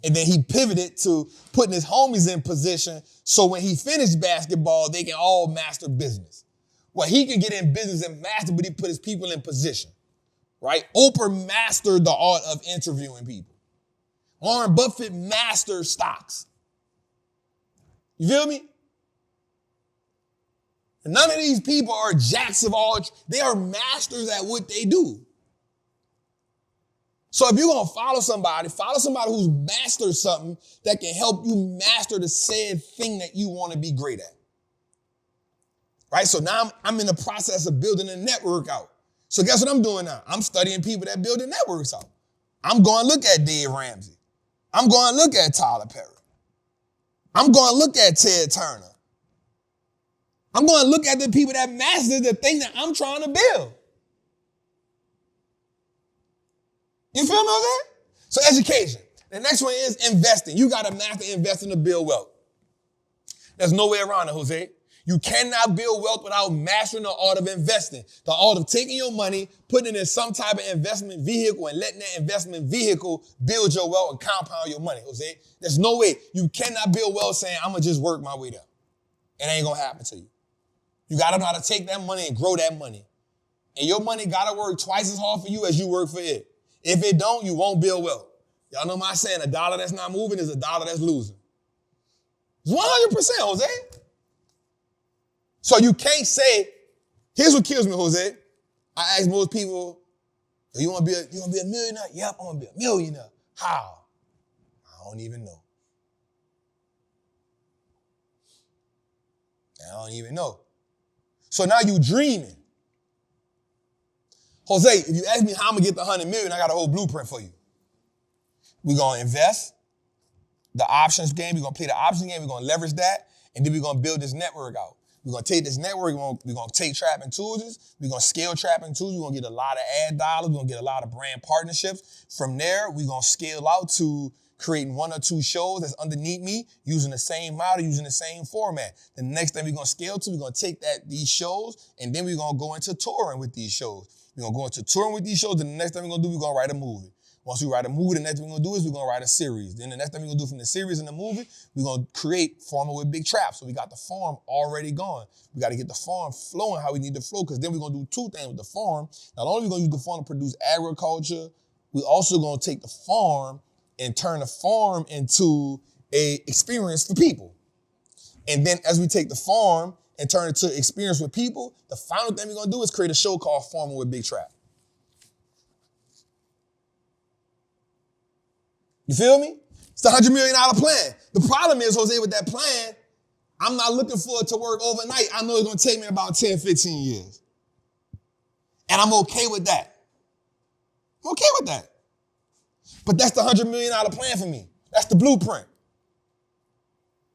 Speaker 1: And then he pivoted to putting his homies in position so when he finished basketball, they can all master business. Well, he could get in business and master, but he put his people in position. Right? Oprah mastered the art of interviewing people. Warren Buffett mastered stocks. You feel me? And none of these people are jacks of all. They are masters at what they do. So if you're going to follow somebody who's mastered something that can help you master the said thing that you want to be great at. Right? So now I'm in the process of building a network out. So guess what I'm doing now? I'm studying people that build their networks out. I'm going to look at Dave Ramsey. I'm going to look at Tyler Perry. I'm going to look at Ted Turner. I'm going to look at the people that master the thing that I'm trying to build. You feel me, Jose? So education. The next one is investing. You got to master investing to build wealth. There's no way around it, Jose. You cannot build wealth without mastering the art of investing. The art of taking your money, putting it in some type of investment vehicle and letting that investment vehicle build your wealth and compound your money, Jose. There's no way. You cannot build wealth saying, I'm going to just work my way there. It ain't going to happen to you. You got to know how to take that money and grow that money. And your money got to work twice as hard for you as you work for it. If it don't, you won't build wealth. Y'all know my saying, a dollar that's not moving is a dollar that's losing. It's 100%, Jose. So you can't say, here's what kills me, Jose. I ask most people, you want to be a millionaire? Yep, I want to be a millionaire. How? I don't even know. I don't even know. So now you dreaming. Jose, if you ask me how I'm going to get the 100 million, I got a whole blueprint for you. We're going to invest the options game. We're going to play the options game. We're going to leverage that. And then we're going to build this network out. We're going to take this network. We're going to take Trappin Tools. We're going to scale Trappin Tools. We're going to get a lot of ad dollars. We're going to get a lot of brand partnerships. From there, we're going to scale out to creating 1 or 2 shows that's underneath me, using the same model, using the same format. The next thing we're going to scale to, we're going to take these shows, and then we're going to go into touring with these shows. We're going to go into touring with these shows. Then the next thing we're going to do, we're going to write a movie. Once we write a movie, the next thing we're going to do is we're going to write a series. Then the next thing we're going to do from the series and the movie, we're going to create Farmer with Big Trap. So we got the farm already going. We got to get the farm flowing how we need to flow, because then we're going to do 2 things with the farm. Not only are we going to use the farm to produce agriculture, we're also going to take the farm and turn the farm into a experience for people. And then as we take the farm and turn it to experience with people, the final thing we're going to do is create a show called Farmer with Big Trap. You feel me? It's the $100 million plan. The problem is, Jose, with that plan, I'm not looking for it to work overnight. I know it's going to take me about 10, 15 years. And I'm okay with that. I'm okay with that. But that's the $100 million plan for me. That's the blueprint.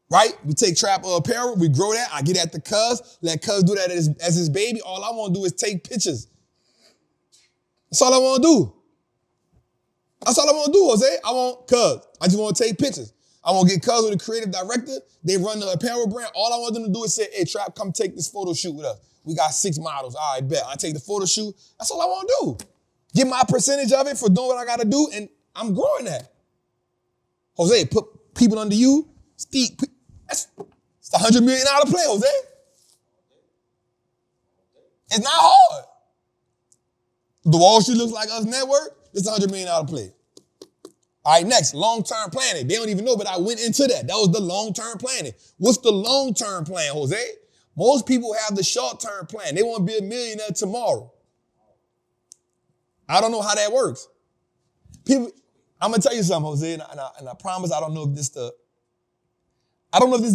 Speaker 1: Right? We take Trap Apparel, we grow that. I get at the cuz, let cuz do that as his baby. All I want to do is take pictures. That's all I want to do. That's all I want to do, Jose. I just want to take pictures. I want to get cuz with the creative director. They run the apparel brand. All I want them to do is say, hey, Trap, come take this photo shoot with us. We got 6 models. All right, bet. I take the photo shoot. That's all I want to do. Get my percentage of it for doing what I got to do, and I'm growing that. Jose, put people under you. Steve, it's the $100 million plan, Jose. It's not hard. The Wallstreet looks like us network. It's a $100 million play. All right, next, long-term planning. They don't even know, but I went into that. That was the long-term planning. What's the long-term plan, Jose? Most people have the short-term plan. They want to be a millionaire tomorrow. I don't know how that works. People, I'm going to tell you something, Jose, and I promise I don't know if this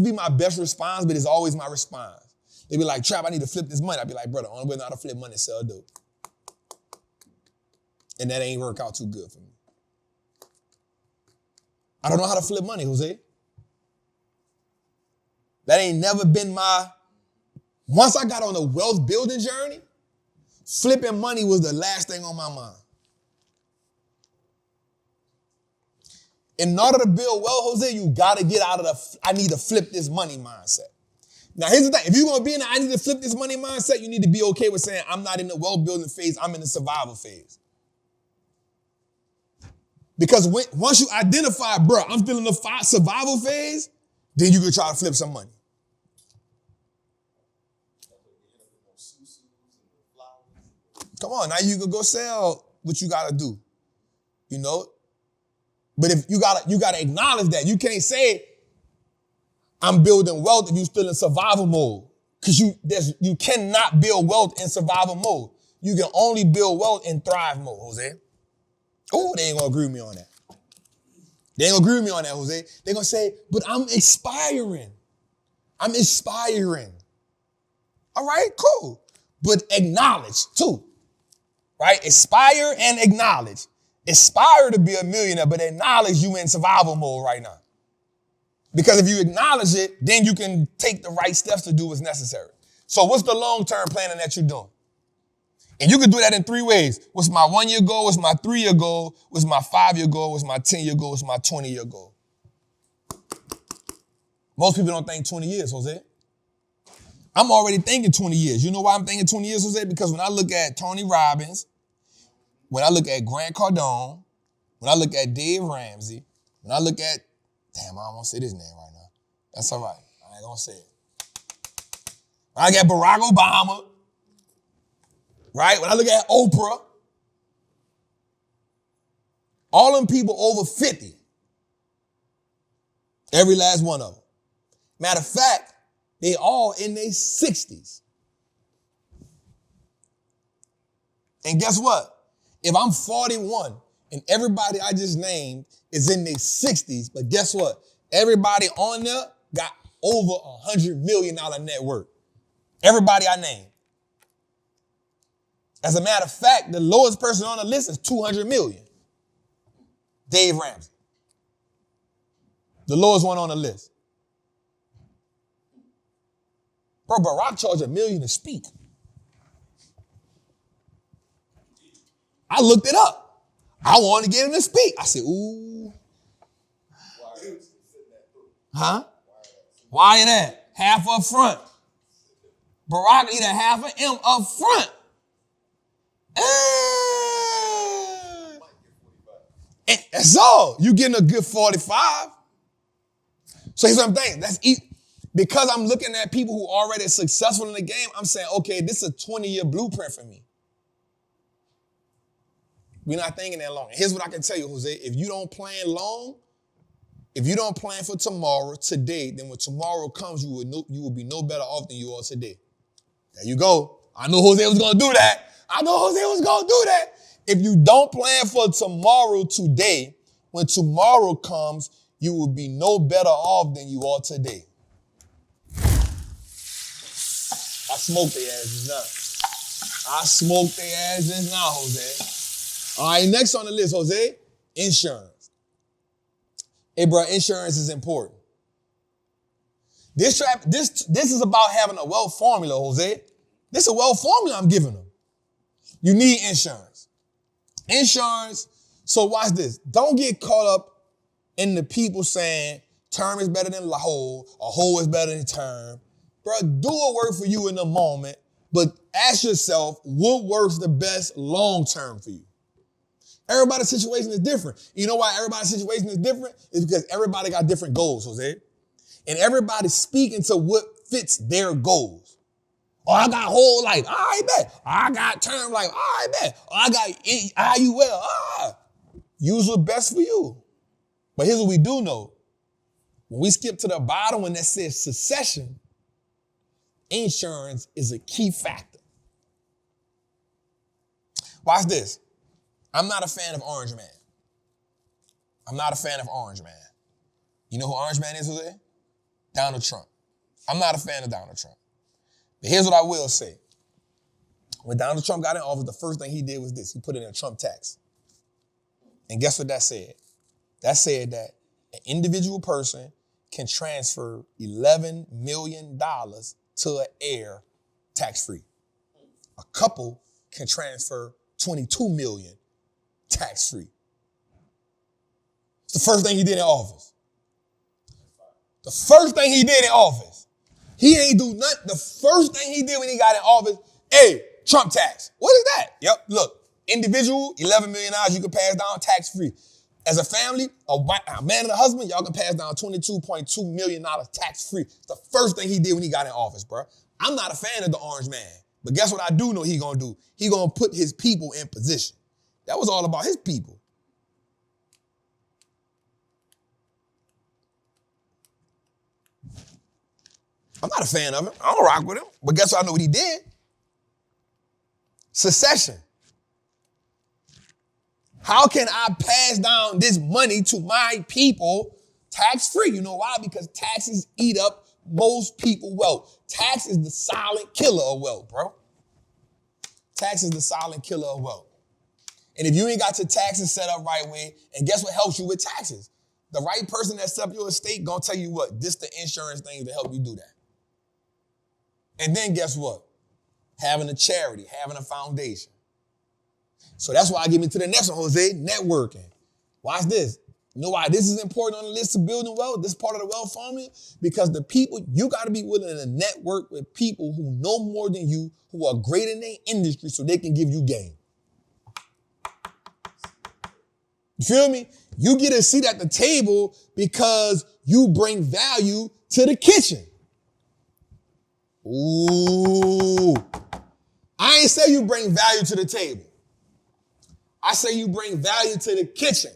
Speaker 1: be my best response, but it's always my response. They be like, Trap, I need to flip this money. I be like, brother, only way not to flip money is sell dope. And that ain't work out too good for me. I don't know how to flip money, Jose. That ain't never been once I got on a wealth building journey, flipping money was the last thing on my mind. In order to build wealth, Jose, you got to get out of I need to flip this money mindset. Now, here's the thing. If you're going to be in the I need to flip this money mindset, you need to be okay with saying, I'm not in the wealth building phase, I'm in the survival phase. Because once you identify, bro, I'm still in the survival phase, then you can try to flip some money. Come on, now you can go sell what you got to do, you know? But if you gotta acknowledge that. You can't say, I'm building wealth if you're still in survival mode. Because you cannot build wealth in survival mode. You can only build wealth in thrive mode, Jose. Oh, they ain't gonna agree with me on that. They ain't gonna agree with me on that, Jose. They're gonna say, but I'm aspiring. I'm aspiring. All right, cool. But acknowledge too, right? Aspire and acknowledge. Aspire to be a millionaire, but acknowledge you in survival mode right now. Because if you acknowledge it, then you can take the right steps to do what's necessary. So what's the long-term planning that you're doing? And you can do that in 3 ways. What's my 1-year goal? What's my 3-year goal? What's my 5-year goal? What's my 10-year goal? What's my 20-year goal? Most people don't think 20 years, Jose. I'm already thinking 20 years. You know why I'm thinking 20 years, Jose? Because when I look at Tony Robbins, when I look at Grant Cardone, when I look at Dave Ramsey, when I look at, damn, I don't want to say this name right now. That's all right. I ain't going to say it. When I get Barack Obama, right? When I look at Oprah, all them people over 50. Every last one of them. Matter of fact, they all in their 60s. And guess what? If I'm 41 and everybody I just named is in their 60s, but guess what? Everybody on there got over $100 million net worth. Everybody I named. As a matter of fact, the lowest person on the list is $200 million. Dave Ramsey. The lowest one on the list. Bro, Barack charged $1 million to speak. I looked it up. I wanted to get him to speak. I said, ooh. Huh? Why that? Half up front. Barack need a half of him up front. And that's all. You getting a good 45. So here's what I'm thinking. That's easy. Because I'm looking at people who are already successful in the game, I'm saying, okay, this is a 20-year blueprint for me. We're not thinking that long. Here's what I can tell you, Jose. If you don't plan long, if you don't plan for tomorrow, today, then when tomorrow comes, you will be no better off than you are today. There you go. I know Jose was going to do that. If you don't plan for tomorrow today, when tomorrow comes, you will be no better off than you are today. I smoked their ass just now. Jose. All right, next on the list, Jose, insurance. Hey, bro, insurance is important. This is about having a wealth formula, Jose. This is a wealth formula I'm giving them. You need insurance. Insurance, so watch this. Don't get caught up in the people saying term is better than whole, or whole is better than term. Bro, do what works for you in the moment, but ask yourself what works the best long term for you. Everybody's situation is different. You know why everybody's situation is different? It's because everybody got different goals, Jose. And everybody's speaking to what fits their goals. Oh, I got whole life. All right, bet. I got term life. All right, bet. Oh, I got IUL. Use what's best for you. But here's what we do know. When we skip to the bottom when that says succession, insurance is a key factor. Watch this. I'm not a fan of Orange Man. You know who Orange Man is, Jose? Donald Trump. I'm not a fan of Donald Trump. But here's what I will say. When Donald Trump got in office, the first thing he did was this. He put in a Trump tax. And guess what that said? That said that an individual person can transfer $11 million to an heir tax-free. A couple can transfer $22 million tax-free. It's the first thing he did in office. He ain't do nothing. The first thing he did when he got in office, hey, Trump tax. What is that? Yep, look, individual, $11 million you can pass down tax-free. As a family, a man and a husband, y'all can pass down $22.2 million tax-free. It's the first thing he did when he got in office, bro. I'm not a fan of the Orange Man. But guess what I do know he gonna do? He gonna put his people in position. That was all about his people. I'm not a fan of him. I don't rock with him. But guess what I know what he did? Succession. How can I pass down this money to my people tax-free? You know why? Because taxes eat up most people's wealth. Tax is the silent killer of wealth, bro. Tax is the silent killer of wealth. And if you ain't got your taxes set up right way, and guess what helps you with taxes? The right person that set up your estate gonna tell you what? This the insurance thing to help you do that. And then guess what? Having a charity, having a foundation. So that's why I get me to the next one, Jose, networking. Watch this. You know why this is important on the list of building wealth? This part of the wealth formula? Because the people, you got to be willing to network with people who know more than you, who are great in their industry so they can give you game. You feel me? You get a seat at the table because you bring value to the kitchen. Ooh. I ain't say you bring value to the table. I say you bring value to the kitchen.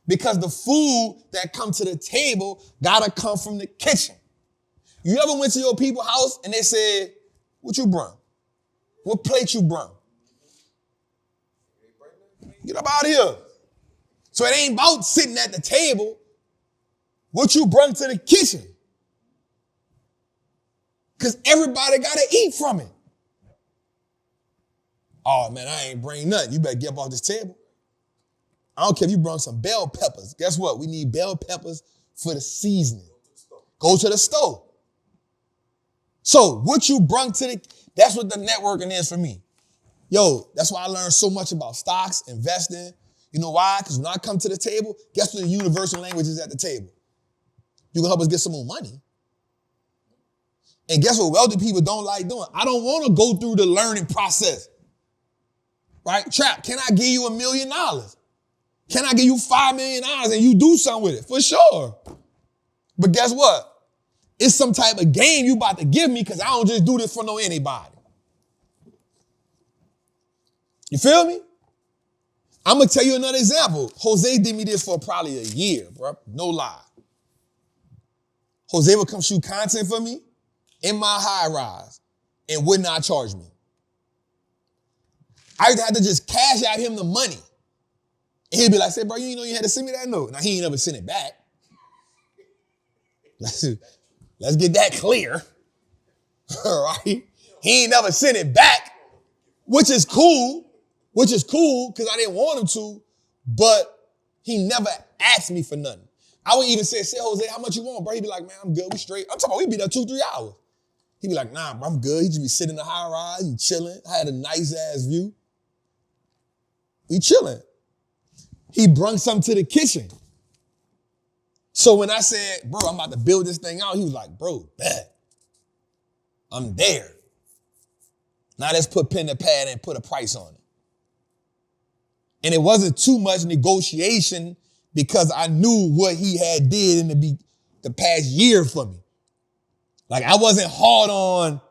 Speaker 1: Because the food that comes to the table gotta come from the kitchen. You ever went to your people's house and they said, what you brung? What plate you brung? Get up out of here. So it ain't about sitting at the table. What you brung to the kitchen. Because everybody gotta eat from it. Oh man, I ain't bring nothing. You better get up off this table. I don't care if you brought some bell peppers. Guess what? We need bell peppers for the seasoning. Go to the store. So what you brung to that's what the networking is for me. Yo, that's why I learned so much about stocks, investing. You know why? Because when I come to the table, guess what the universal language is at the table? You can help us get some more money. And guess what wealthy people don't like doing? I don't want to go through the learning process. Right? Trap, can I give you $1 million? Can I give you $5 million and you do something with it? For sure. But guess what? It's some type of game you about to give me because I don't just do this for no anybody. You feel me? I'm going to tell you another example. Jose did me this for probably a year, bro. No lie. Jose would come shoot content for me in my high rise and would not charge me. I had to just cash out him the money. And he'd be like, say, bro, you know you had to send me that note. Now, he ain't never sent it back. Let's get that clear. All right? He ain't never sent it back, which is cool because I didn't want him to, but he never asked me for nothing. I would even say, Jose, how much you want, bro? He'd be like, man, I'm good. We straight. I'm talking about we'd be there 2-3 hours. He'd be like, nah, bro, I'm good. He'd just be sitting in the high rise, he chilling. I had a nice ass view. We chilling. He brung something to the kitchen. So when I said, bro, I'm about to build this thing out, he was like, bro, bet. I'm there. Now let's put pen to pad and put a price on it. And it wasn't too much negotiation because I knew what he had did in the past year for me. Like I wasn't hard on,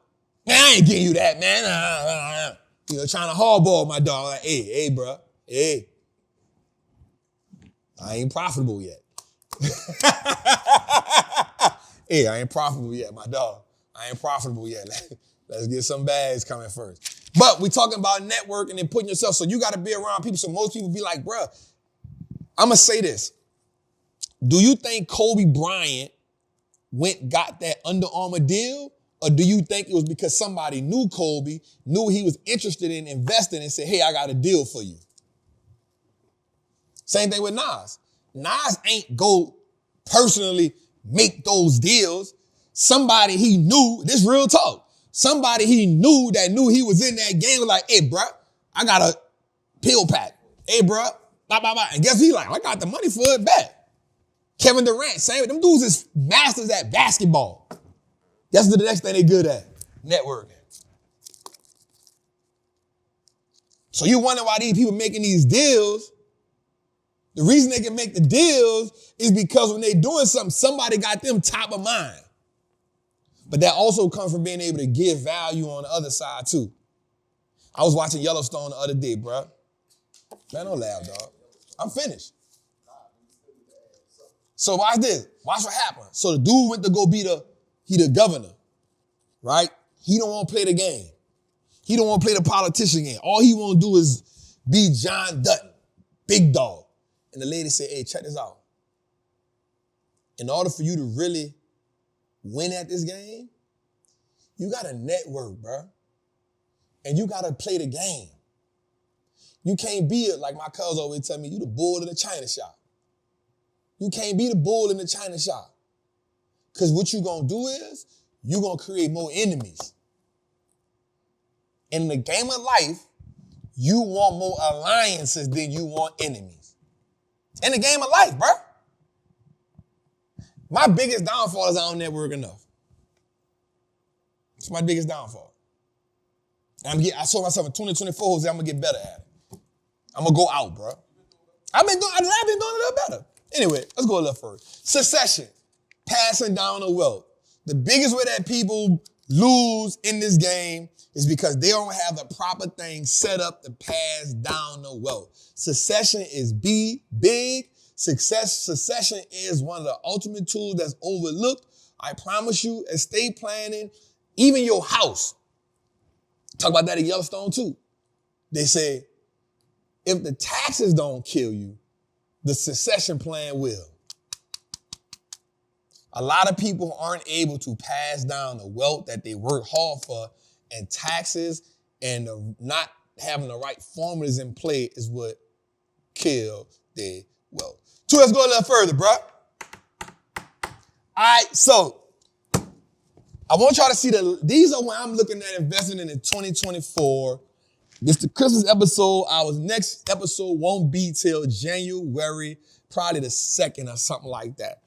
Speaker 1: man, I ain't getting you that, man. You know, trying to hardball my dog. Like, hey, bro, hey. I ain't profitable yet. Hey, I ain't profitable yet, my dog. I ain't profitable yet. Let's get some bags coming first. But we talking about networking and putting yourself, so you got to be around people. So most people be like, bruh, I'm going to say this. Do you think Kobe Bryant got that Under Armour deal? Or do you think it was because somebody knew Kobe, knew he was interested in investing and said, hey, I got a deal for you? Same thing with Nas. Nas ain't go personally make those deals. Somebody he knew, this real talk, somebody he knew that knew he was in that game was like, hey, bro, I got a pill pack. Hey, bro, blah, blah, blah. And guess he like, I got the money for it back. Kevin Durant, same. Them dudes is masters at basketball. That's the next thing they good at, networking. So you wonder why these people making these deals. The reason they can make the deals is because when they doing something, somebody got them top of mind. But that also comes from being able to give value on the other side too. I was watching Yellowstone the other day, bro. Man, don't laugh, dog. I'm finished. So watch this. Watch what happened. So the dude went to go be the governor, right? He don't want to play the game. He don't want to play the politician game. All he want to do is be John Dutton, big dog. And the lady said, hey, check this out. In order for you to really win at this game, you got to network, bro. And you got to play the game. You can't be like my cousin always tell me, you the bull in the china shop. You can't be the bull in the china shop. Because what you going to do is you're going to create more enemies. In the game of life, you want more alliances than you want enemies. In the game of life, bro. My biggest downfall is I don't network enough. It's my biggest downfall. I told myself in 2024, Jose, I'm gonna get better at it. I'm gonna go out, bro. I've been doing it a little better. Anyway, let's go a little further. Succession, passing down the wealth. The biggest way that people lose in this game is because they don't have the proper thing set up to pass down the wealth. Succession is big. Succession is one of the ultimate tools that's overlooked. I promise you, estate planning, even your house. Talk about that in Yellowstone too. They say, if the taxes don't kill you, the succession plan will. A lot of people aren't able to pass down the wealth that they work hard for, and taxes and not having the right formulas in play is what kill their wealth. So let's go a little further, bro. All right, so I want y'all to see these are when I'm looking at investing in 2024. This is the Christmas episode. Our next episode won't be till January, probably the 2nd or something like that.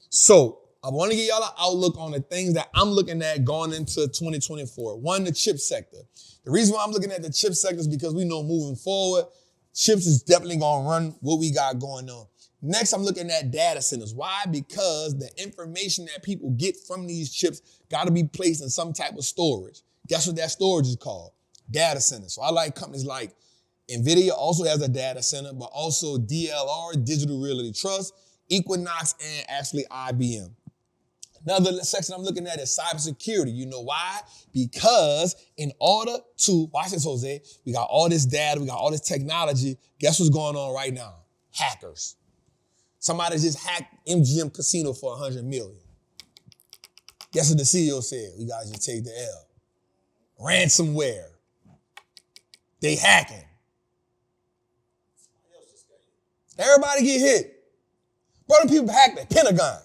Speaker 1: So I want to give y'all an outlook on the things that I'm looking at going into 2024. One, the chip sector. The reason why I'm looking at the chip sector is because we know moving forward, chips is definitely going to run what we got going on. Next, I'm looking at data centers. Why? Because the information that people get from these chips got to be placed in some type of storage. Guess what that storage is called? Data centers. So I like companies like NVIDIA also has a data center, but also DLR, Digital Realty Trust, Equinox, and actually IBM. Another section I'm looking at is cybersecurity. You know why? Because in order to, watch this, Jose, we got all this data, we got all this technology. Guess what's going on right now? Hackers. Somebody just hacked MGM Casino for $100 million. Guess what the CEO said? We got to just take the L. Ransomware. They hacking. Everybody get hit. Brother, people hacked the Pentagon.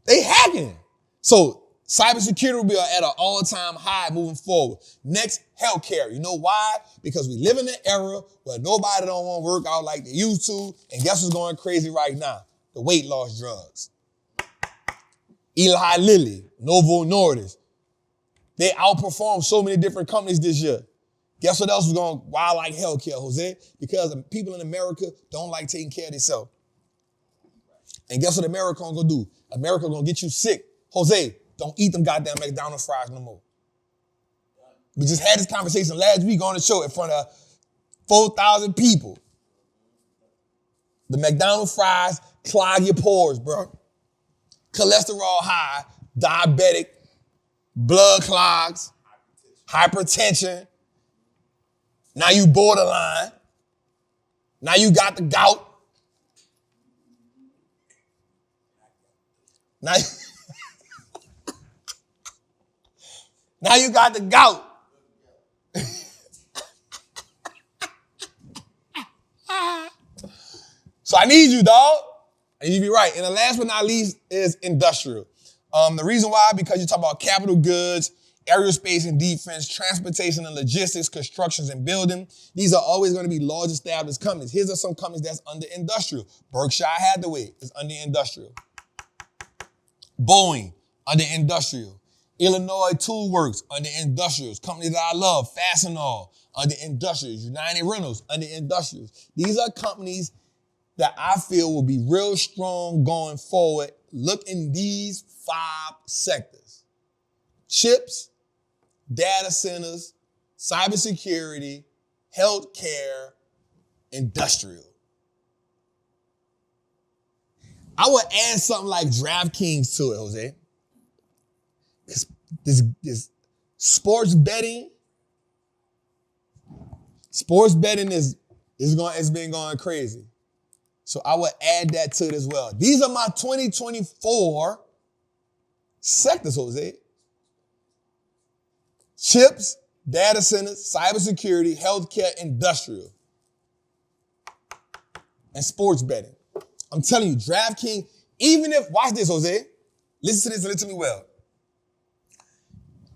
Speaker 1: They hacking. So cybersecurity will be at an all-time high moving forward. Next, healthcare. You know why? Because we live in an era where nobody don't want to work out like they used to. And guess what's going crazy right now? The weight loss drugs. Eli Lilly, Novo Nordisk. They outperformed so many different companies this year. Guess what else is going wild like healthcare, Jose? Because people in America don't like taking care of themselves. And guess what America gonna do? America gonna get you sick. Jose, don't eat them goddamn McDonald's fries no more. We just had this conversation last week on the show in front of 4,000 people. The McDonald's fries clog your pores, bro. Cholesterol high, diabetic, blood clogs, hypertension. Now you borderline. Now you got the gout. Now you got the gout. So I need you, dog. And you be right. And the last but not least is industrial. The reason why, because you talk about capital goods, aerospace and defense, transportation and logistics, constructions and building. These are always going to be large established companies. Here's some companies that's under industrial. Berkshire Hathaway is under industrial. Boeing, under industrial. Illinois Tool Works, under industrials. Companies that I love, Fastenal, under industrials. United Rentals, under industrials. These are companies that I feel will be real strong going forward. Look in these 5 sectors. Chips, data centers, cybersecurity, healthcare, industrial. I would add something like DraftKings to it, Jose. This sports betting it's been going crazy. So I would add that to it as well. These are my 2024 sectors, Jose. Chips, data centers, cybersecurity, healthcare, industrial, and sports betting. I'm telling you, DraftKings, even if, watch this, Jose. Listen to this and listen to me well.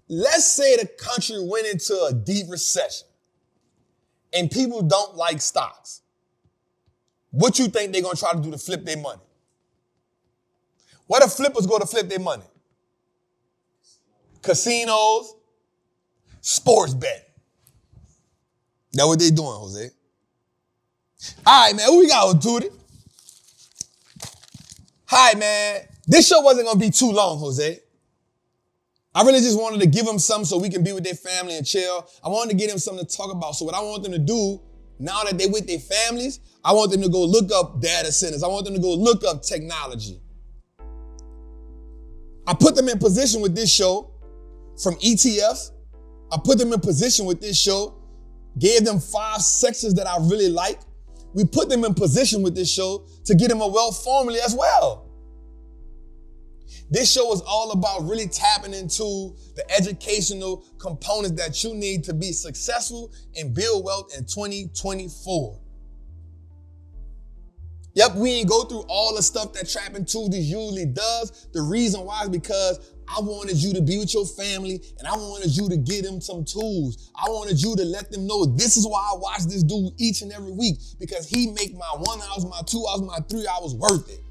Speaker 1: Let's say the country went into a deep recession and people don't like stocks. What you think they're going to try to do to flip their money? Where the flippers go to flip their money? Casinos, sports bet. That's what they doing, Jose. All right, man, what we got, Tootie? Hi, man. This show wasn't going to be too long, Jose. I really just wanted to give them something so we can be with their family and chill. I wanted to get them something to talk about. So what I want them to do, now that they're with their families, I want them to go look up data centers. I want them to go look up technology. I put them in position with this show from ETFs. I put them in position with this show, gave them 5 sectors that I really like. We put them in position with this show to get them a wealth formula as well. This show is all about really tapping into the educational components that you need to be successful and build wealth in 2024. Yep, we ain't go through all the stuff that Trappin Tuesdays usually does. The reason why is because I wanted you to be with your family and I wanted you to give them some tools. I wanted you to let them know this is why I watch this dude each and every week, because he make my 1 hour, my 2 hours, my 3 hours worth it.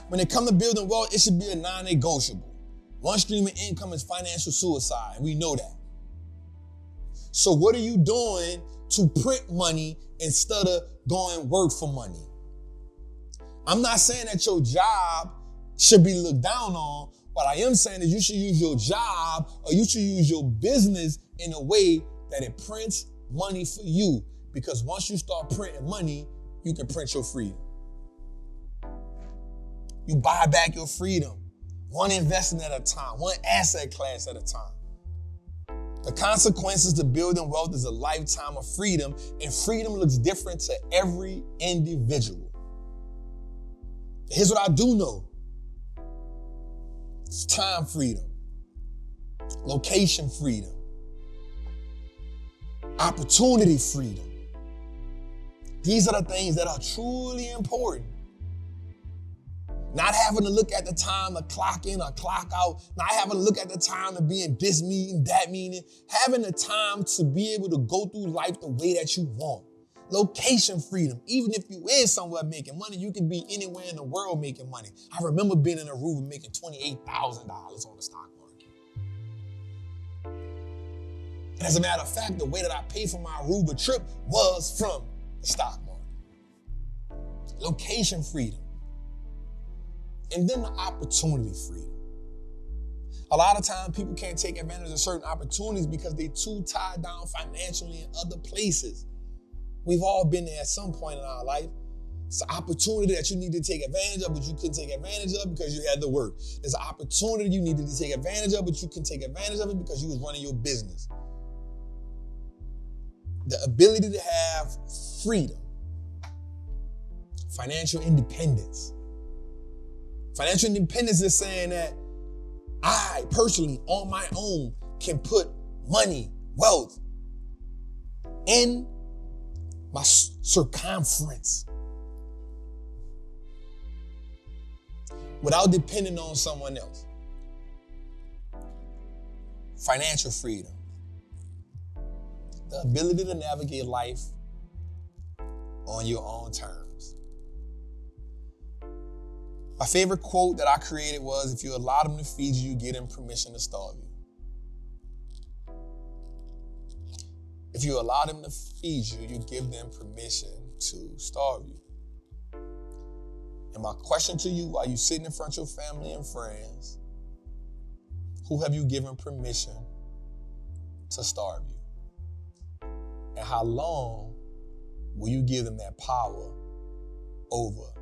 Speaker 1: When it comes to building wealth, it should be a non-negotiable. One stream of income is financial suicide, and we know that. So what are you doing to print money instead of going work for money? I'm not saying that your job should be looked down on. What I am saying is you should use your job or you should use your business in a way that it prints money for you. Because once you start printing money, you can print your freedom. You buy back your freedom, one investment at a time, one asset class at a time. The consequences to building wealth is a lifetime of freedom, and freedom looks different to every individual. Here's what I do know. It's time freedom, location freedom, opportunity freedom. These are the things that are truly important. Not having to look at the time to clock in or clock out. Not having to look at the time to be in this meeting, that meeting. Having the time to be able to go through life the way that you want. Location freedom. Even if you is somewhere making money, you can be anywhere in the world making money. I remember being in Aruba and making $28,000 on the stock market. And as a matter of fact, the way that I paid for my Aruba trip was from the stock market. Location freedom. And then the opportunity freedom. A lot of times people can't take advantage of certain opportunities because they're too tied down financially in other places. We've all been there at some point in our life. It's an opportunity that you need to take advantage of, but you couldn't take advantage of because you had to work. There's an opportunity you needed to take advantage of, but you couldn't take advantage of it because you was running your business. The ability to have freedom, financial independence. Financial independence is saying that I personally, on my own, can put money, wealth in my circumference without depending on someone else. Financial freedom. The ability to navigate life on your own terms. My favorite quote that I created was, if you allow them to feed you, you give them permission to starve you. If you allow them to feed you, you give them permission to starve you. And my question to you, while you're sitting in front of your family and friends, who have you given permission to starve you? And how long will you give them that power over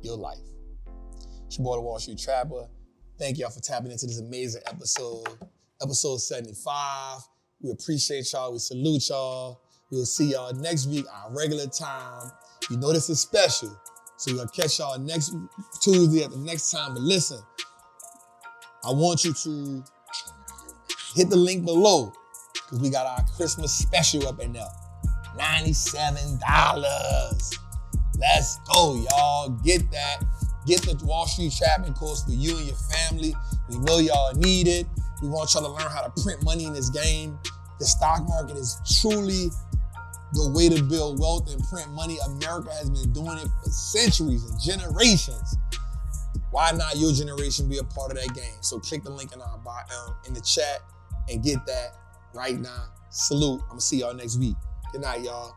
Speaker 1: your life? It's your boy, the Wall Street Trapper. Thank y'all for tapping into this amazing episode 75. We appreciate y'all. We salute y'all. We'll see y'all next week, our regular time. You know this is special, so we'll catch y'all next Tuesday at the next time. But listen, I want you to hit the link below because we got our Christmas special up in there. $97. Let's go, y'all. Get that. Get the Wall Street Trappin course for you and your family. We know y'all need it. We want y'all to learn how to print money in this game. The stock market is truly the way to build wealth and print money. America has been doing it for centuries and generations. Why not your generation be a part of that game? So click the link in our bio, in the chat and get that right now. Salute. I'm gonna see y'all next week. Good night, y'all.